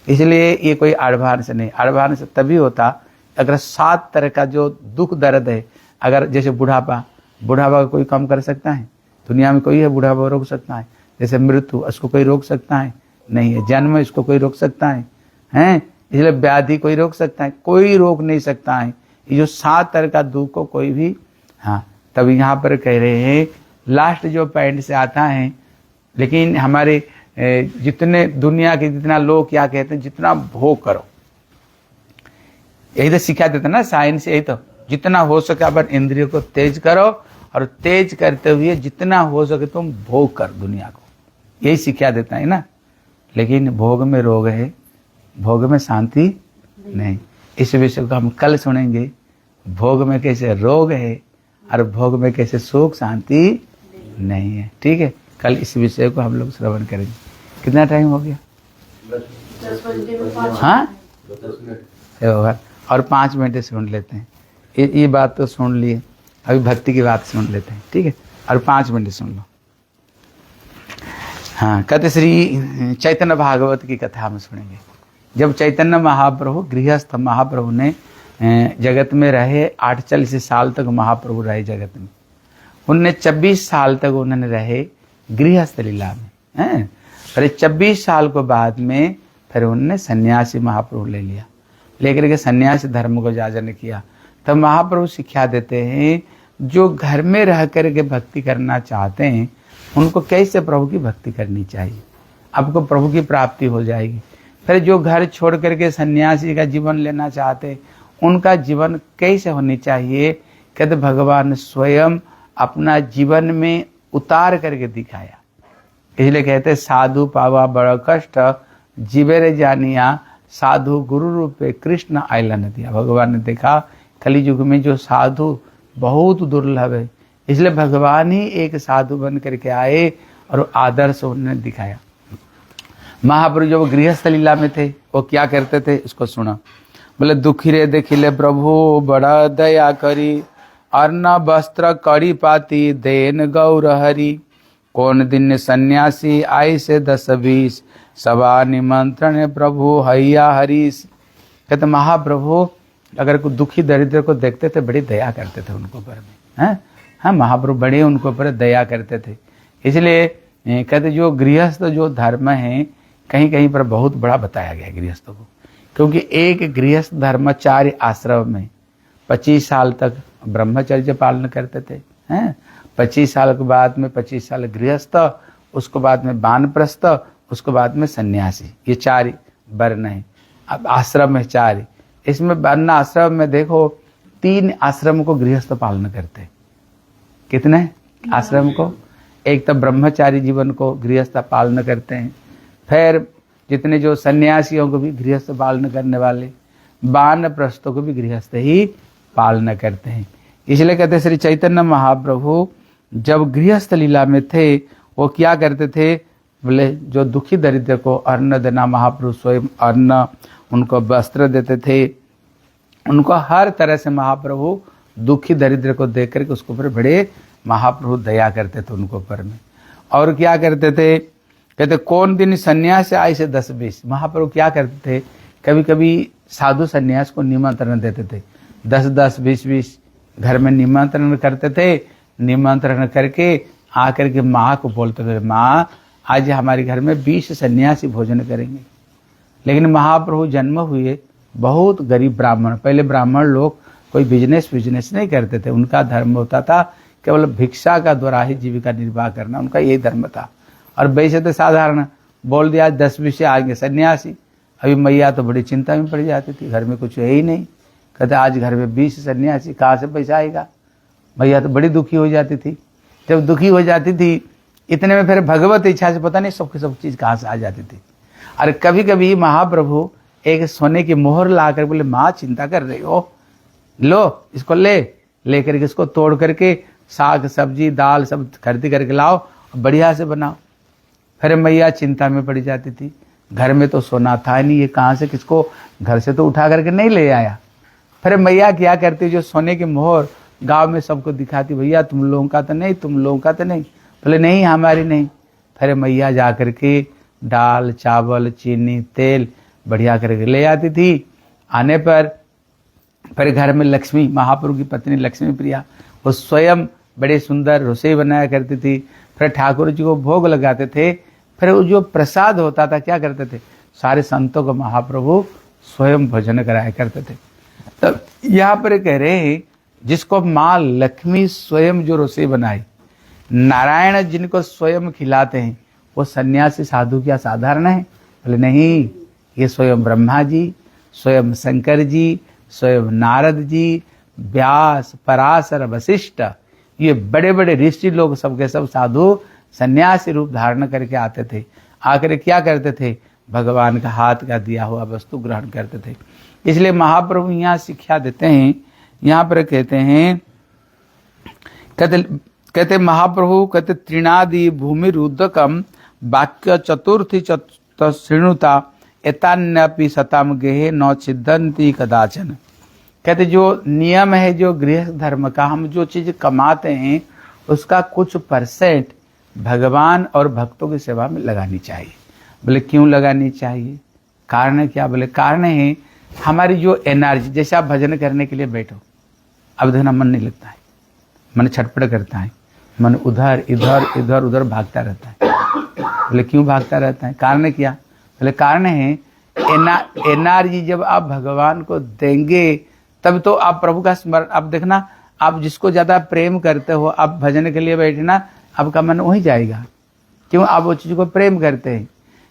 इसलिए ये कोई एडवांस नहीं, एडवांस तभी होता अगर 7 तरह का जो दुख दर्द है, अगर जैसे बुढ़ापा का कोई कम कर सकता है? दुनिया में कोई है बुढ़ापा रोक सकता है? जैसे मृत्यु, उसको कोई रोक सकता है? नहीं है। जन्म, इसको कोई रोक सकता है? हैं? इसलिए व्याधि कोई रोक सकता है? कोई रोक नहीं सकता है। ये जो 7 तरह का दुख को कोई भी, हाँ, तब यहाँ पर कह रहे हैं लास्ट जो पॉइंट से आता है। लेकिन हमारे जितने दुनिया के जितना लोग क्या कहते हैं, जितना भोग करो, यही तो सिखा देता ना साइंस, यही तो, जितना हो सके अपन इंद्रियों को तेज करो, और तेज करते हुए जितना हो सके तुम भोग कर दुनिया को, यही सिखा देता है ना। लेकिन भोग में रोग है, भोग में शांति नहीं। इस विषय को हम कल सुनेंगे, भोग में कैसे रोग है और भोग में कैसे सुख शांति नहीं है। ठीक है, कल इस विषय को हम लोग श्रवण करेंगे। कितना टाइम हो गया? 10 बजने में 5 हाँ 10 मिनट ये होगा। और 5 मिनट सुन लेते हैं। ये बात तो सुन लिए, अभी भक्ति की बात सुन लेते हैं, ठीक है। और 5 मिनट सुन लो। हाँ, कहते श्री चैतन्य भागवत की कथा हम सुनेंगे। जब चैतन्य महाप्रभु गृहस्थ महाप्रभु ने जगत में रहे, 48 साल तक महाप्रभु रहे जगत में। उनने 24 साल तक उन्होंने रहे गृहस्थ लीला में, हैं। फिर 24 साल को बाद में फिर उन्होंने सन्यासी महाप्रभु ले लिया, लेकर के सन्यासी धर्म को जाजन किया। तब महाप्रभु शिक्षा देते हैं, जो घर में रह करके भक्ति करना चाहते हैं उनको कैसे प्रभु की भक्ति करनी चाहिए, आपको प्रभु की प्राप्ति हो जाएगी। फिर जो घर छोड़ करके सन्यासी का जीवन लेना चाहते उनका जीवन कैसे होनी चाहिए, कहते भगवान स्वयं अपना जीवन में उतार करके दिखाया। इसलिए कहते साधु पावा बड़ा कष्ट, जीवे रे जानिया साधु गुरु रूपे कृष्ण आइलन दिया। भगवान ने देखा कली युग में जो साधु बहुत दुर्लभ है, इसलिए भगवान ही एक साधु बन करके आए और आदर्श उन्होंने दिखाया। महाप्रभु जब गृहस्थ लीला में थे वो क्या करते थे, इसको सुना। बोले दुखी रे देखिले प्रभु बड़ा दया करी, अन्न वस्त्र कड़ी पाती देन गौर हरि। कौन दिन सन्यासी आई से 10-20, सभा निमंत्रण प्रभु हैया हरीश। कहते महाप्रभु अगर कोई दुखी दरिद्र को देखते थे बड़ी दया करते थे उनको ऊपर में, हैं। हाँ, महाप्रभु बड़े उनको ऊपर दया करते थे। इसलिए कहते जो गृहस्थ जो धर्म है कहीं कहीं पर बहुत बड़ा बताया गया गृहस्थों को, क्योंकि एक गृहस्थ धर्मचार्य आश्रम में 25 साल तक ब्रह्मचर्य पालन करते थे, हैं। 25 साल के बाद में 25 साल गृहस्थ, उसके बाद में वानप्रस्थ, उसके बाद में सन्यासी। ये 4 वर्ण है। अब आश्रम में 4, इसमें वर्ण आश्रम में देखो 3 आश्रम को गृहस्थ पालन करते। कितने आश्रम को? एक तो ब्रह्मचारी जीवन को गृहस्थ पालन करते हैं, फिर जितने जो सन्यासियों को भी गृहस्थ पालन करने वाले, वानप्रस्थों को भी गृहस्थ ही पालन करते हैं। इसलिए कहते श्री चैतन्य महाप्रभु जब गृहस्थ लीला में थे वो क्या करते थे, बोले जो दुखी दरिद्र को अन्न देना, महाप्रभु स्वयं अन्न उनको वस्त्र देते थे। उनको हर तरह से महाप्रभु दुखी दरिद्र को देख करके उसके ऊपर बड़े महाप्रभु दया करते थे उनको ऊपर में। और क्या करते थे, कहते कौन दिन सन्यास आए से 10-20। महाप्रभु क्या करते थे, कभी कभी साधु सन्यास को निमंत्रण देते थे, 10-10, 20-20 घर में निमंत्रण करते थे। निमंत्रण करके आकर के माँ को बोलते थे, माँ आज हमारे घर में 20 सन्यासी भोजन करेंगे। लेकिन महाप्रभु जन्म हुए बहुत गरीब ब्राह्मण, पहले ब्राह्मण लोग कोई बिजनेस नहीं करते थे, उनका धर्म होता था केवल भिक्षा का द्वारा ही जीविका निर्वाह करना, उनका यही धर्म था। और वैसे तो साधारण बोल दिया 10-20 आएंगे सन्यासी। अभी मैया तो बड़ी चिंता में पड़ जाती थी, घर में कुछ है ही नहीं, कहते आज घर में 20 सन्यासी कहाँ से पैसा आएगा। मैया तो बड़ी दुखी हो जाती थी। जब दुखी हो जाती थी इतने में फिर भगवत इच्छा से पता नहीं सब चीज़ कहाँ से आ जाती थी। और कभी कभी महाप्रभु एक सोने की मोहर ला कर बोले, माँ चिंता कर रही हो, लो इसको ले करके इसको तोड़ करके साग सब्जी दाल सब खरीदी करके लाओ, बढ़िया से बनाओ। फिर मैया चिंता में पड़ जाती थी, घर में तो सोना था नहीं, ये कहाँ से किसको घर से तो उठा करके नहीं ले आया। फिर मैया क्या करती, जो सोने की मोहर गांव में सबको दिखाती, भैया तुम लोगों का तो नहीं, तुम लोगों का तो नहीं। बोले नहीं हमारी नहीं। फिर मैया जा करके दाल चावल चीनी तेल बढ़िया करके ले आती थी। आने पर फिर घर में लक्ष्मी, महाप्रभु की पत्नी लक्ष्मी प्रिया, वो स्वयं बड़े सुंदर रसोई बनाया करती थी। फिर ठाकुर जी को भोग लगाते थे। फिर वो जो प्रसाद होता था क्या करते थे, सारे संतों को महाप्रभु स्वयं भोजन कराया करते थे। तब यहाँ पर कह रहे हैं जिसको माँ लक्ष्मी स्वयं जो रसोई बनाई, नारायण जिनको स्वयं खिलाते हैं, वो सन्यासी साधु क्या साधारण है? बोले नहीं, ये स्वयं ब्रह्मा जी, स्वयं शंकर जी, स्वयं नारद जी, व्यास पराशर वशिष्ठ, ये बड़े बड़े ऋषि लोग सबके सब साधु सन्यासी रूप धारण करके आते थे। आकर क्या करते थे, भगवान का हाथ का दिया हुआ वस्तु ग्रहण करते थे। इसलिए महाप्रभु यहाँ शिक्षा देते हैं, यहाँ पर कहते हैं, कहते महाप्रभु कहते तृणादि भूमि रुद्रकम वाक्य चतुर्थी श्रृणुता एतान्यपि सताम गेहे नौ छिदन्ति कदाचन। कहते जो नियम है जो गृहस्थ धर्म का, हम जो चीज कमाते हैं उसका कुछ परसेंट भगवान और भक्तों की सेवा में लगानी चाहिए। बोले क्यों लगानी चाहिए, कारण है क्या? बोले कारण है हमारी जो एनर्जी, जैसे आप भजन करने के लिए बैठो, अब देखना मन नहीं लगता है, मन छटपट करता है, मन उधर इधर इधर उधर भागता रहता है। बोले क्यों भागता रहता है, कारण क्या? बोले कारण है एनर्जी जब आप भगवान को देंगे तब तो आप प्रभु का स्मरण, आप देखना आप जिसको ज्यादा प्रेम करते हो, आप भजन के लिए बैठना, आपका मन वहीं जाएगा। क्यों? आप वो चीज को प्रेम करते हैं।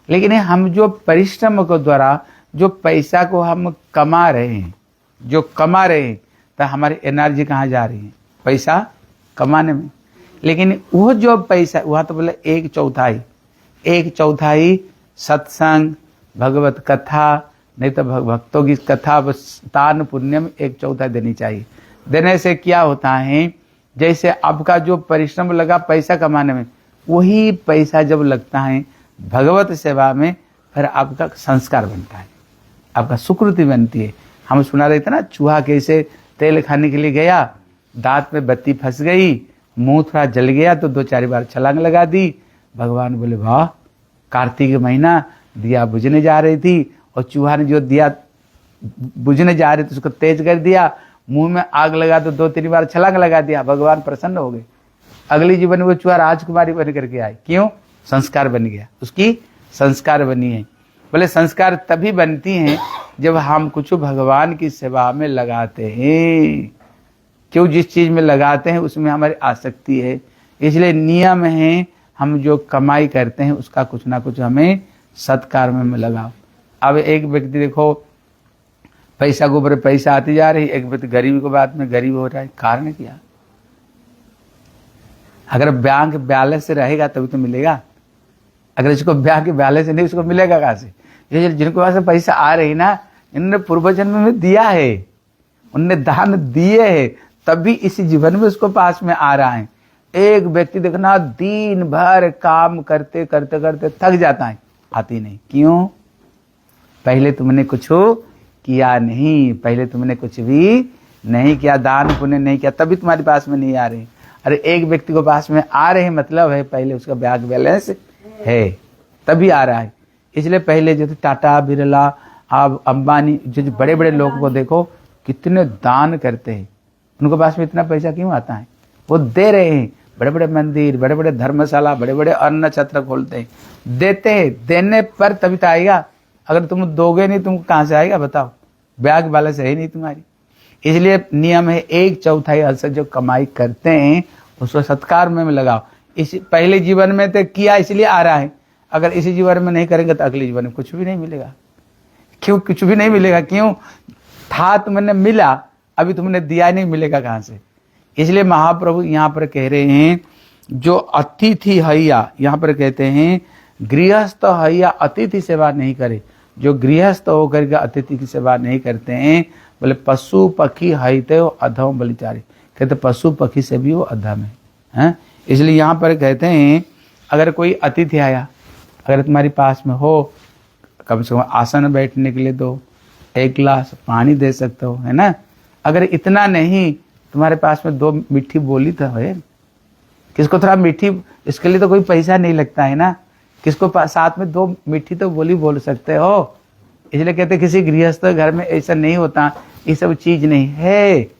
लेकिन हम जो परिश्रम को द्वारा जो पैसा को हम कमा रहे हैं, जो कमा रहे हैं, तो हमारी एनर्जी कहाँ जा रही है? पैसा कमाने में। लेकिन वो जो पैसा, वहाँ तो बोले 1/4 सत्संग, भगवत कथा, नहीं तो भक्तों की कथा, दान पुण्य में 1/4 देनी चाहिए। देने से क्या होता है, जैसे आपका जो परिश्रम लगा पैसा कमाने में, वही पैसा जब लगता है भगवत सेवा में, फिर आपका संस्कार बनता है, आपका सुकृति बनती है। हम सुना रहे थे ना, चूहा कैसे तेल खाने के लिए गया, दांत में बत्ती फंस गई, मुंह थोड़ा जल गया तो 2-4 बार छलांग लगा दी। भगवान बोले वाह, कार्तिक महीना दिया बुझने जा रही थी और चूहा ने जो दिया बुझने जा रही थी उसको तेज कर दिया, मुंह में आग लगा तो 2-3 बार छलांग लगा दिया। भगवान प्रसन्न हो गए। अगली जीवन में वो चूहा राजकुमारी बन करके आई। क्यों? संस्कार बन गया, उसकी संस्कार बनी है। बोले संस्कार तभी बनती हैं जब हम कुछ भगवान की सेवा में लगाते हैं। क्यों? जिस चीज में लगाते हैं उसमें हमारी आसक्ति है। इसलिए नियम है, हम जो कमाई करते हैं उसका कुछ ना कुछ हमें सत्कर्म में लगाओ। अब एक व्यक्ति देखो, पैसा के ऊपर पैसा आती जा रही, एक व्यक्ति गरीबी के बाद में गरीब हो रहा है। कारण क्या? अगर बैंक बैलेंस से रहेगा तभी तो मिलेगा। अगर इसको बैंक बैलेंस नहीं, उसको मिलेगा कहाँ से? ये जिनको पास पैसा आ रही ना, इन्होंने पूर्व जन्म में दिया है, उनने दान दिए है, तभी इसी जीवन में उसको पास में आ रहा है। एक व्यक्ति देखना दिन भर काम करते करते करते थक जाता है, आती नहीं। क्यों? पहले तुमने कुछ किया नहीं, पहले तुमने कुछ भी नहीं किया, दान पुण्य नहीं किया, तभी तुम्हारे पास में नहीं आ रही। अरे एक व्यक्ति को पास में आ रहे हैं मतलब है पहले उसका बैंक बैलेंस है, तभी आ रहा है। इसलिए पहले जो टाटा, बिरला, आप अंबानी, जो बड़े बड़े लोगों को देखो कितने दान करते हैं, उनके पास में इतना पैसा क्यों आता है? वो दे रहे हैं। बड़े बड़े मंदिर, बड़े बड़े धर्मशाला, बड़े बड़े अन्न छत्र खोलते हैं, देते हैं। देने पर तभी तो आएगा। अगर तुम दोगे नहीं, तुमको कहाँ से आएगा बताओ? बैंक बैलेंस है ही नहीं तुम्हारी। इसलिए नियम है 1/4 हिस्सा जो कमाई करते हैं उसको सत्कार में लगाओ। इस पहले जीवन में तो किया इसलिए आ रहा है, अगर इसी जीवन में नहीं करेंगे तो अगले जीवन में कुछ भी नहीं मिलेगा। क्यों? कुछ भी नहीं मिलेगा। क्यों? था तुमने मिला, अभी तुमने दिया नहीं, मिलेगा कहाँ से? इसलिए महाप्रभु यहाँ पर कह रहे हैं जो अतिथि हैया, यहाँ पर कहते हैं गृहस्थ हैया अतिथि सेवा नहीं करे। जो गृहस्थ होकर के अतिथि की सेवा नहीं करते हैं, बोले पशु पक्षी हैते हो अधम बलिचारी। कहते पशु पक्षी से भी वो अधम है। इसलिए यहाँ पर कहते हैं अगर कोई अतिथि आया, अगर तुम्हारे पास में हो, कम से कम आसन बैठने के लिए दो, 1 गिलास पानी दे सकते हो, है ना। अगर इतना नहीं, तुम्हारे पास में 2 मीठी बोली तो है, किसको थोड़ा मीठी, इसके लिए तो कोई पैसा नहीं लगता है ना, किसको साथ में 2 मीठी तो बोली बोल सकते हो। इसलिए कहते किसी गृहस्थ घर में ऐसा नहीं होता, ये सब चीज नहीं है।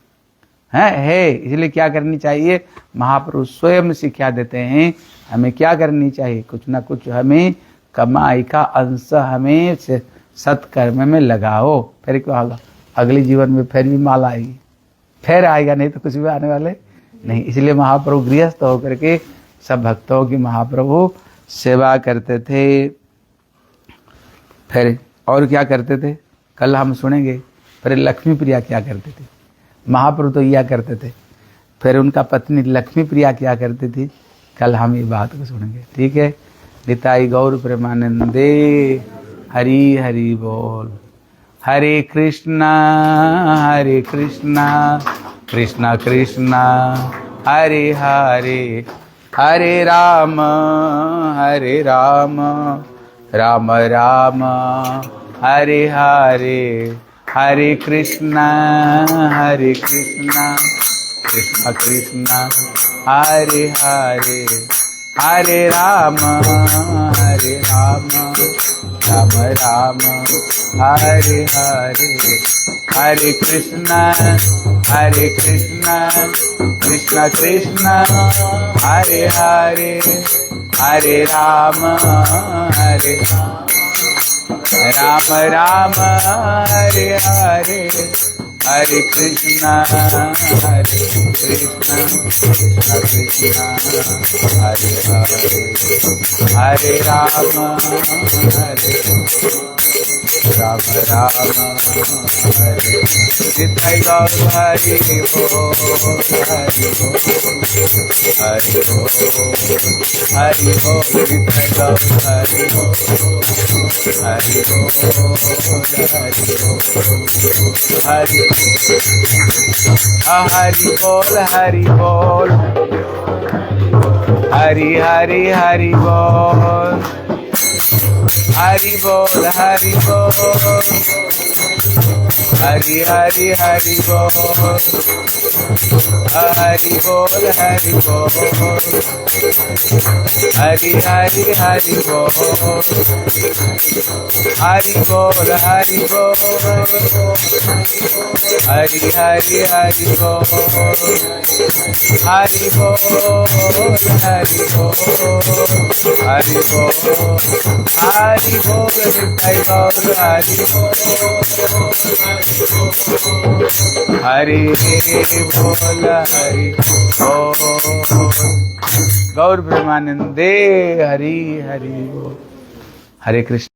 इसलिए क्या करनी चाहिए? महाप्रभु स्वयं शिक्षा देते हैं हमें क्या करनी चाहिए। कुछ ना कुछ हमें कमाई का अंश हमें सत्कर्म में लगाओ, फिर क्या होगा? अगले जीवन में फिर भी माल आएगी, फिर आएगा, नहीं तो कुछ भी आने वाले नहीं। इसलिए महाप्रभु गृहस्थ होकर के सब भक्तों की महाप्रभु सेवा करते थे। फिर और क्या करते थे? कल हम सुनेंगे। फिर लक्ष्मी प्रिया क्या करते थे? महाप्रभु तो यह करते थे। फिर उनका पत्नी लक्ष्मी प्रिया क्या करती थी? कल हम ये बात को सुनेंगे। ठीक है। निताई गौर प्रेमानंदे। हरि हरि बोल। हरे कृष्णा कृष्णा कृष्णा हरे हरे, हरे राम राम राम हरे हरे, हरे कृष्णा कृष्ण कृष्ण हरे हरे, हरे राम राम राम हरे हरे, हरे कृष्ण कृष्ण कृष्ण हरे हरे, हरे राम राम राम हरे हरे, हरे कृष्ण कृष्ण कृष्ण हरे हरे, हरे राम राम हरे निताई गौर हरि बोल, हरि बोल, हरि बोल, हरि बोल, निताई गौर हरि बोल, हरि बोल, हरि बोल, हरि बोल, हरि हरि हरि बोल, हरि बोल, हरि बोल, हरि हरि हरि बोल, हरि बोल, हरि बोल, हरि हरि हरि बोल, हरि बोल, हरि बोल, हरि हरि हरि बोल, हरि बोल, हरि बोल, हरि बोल, हरि बोल, निताई गौर हरि बोल, हरि बोल, हरि बोल, गौर प्रेमानंदे हरि हरि बोल, हरे कृष्ण।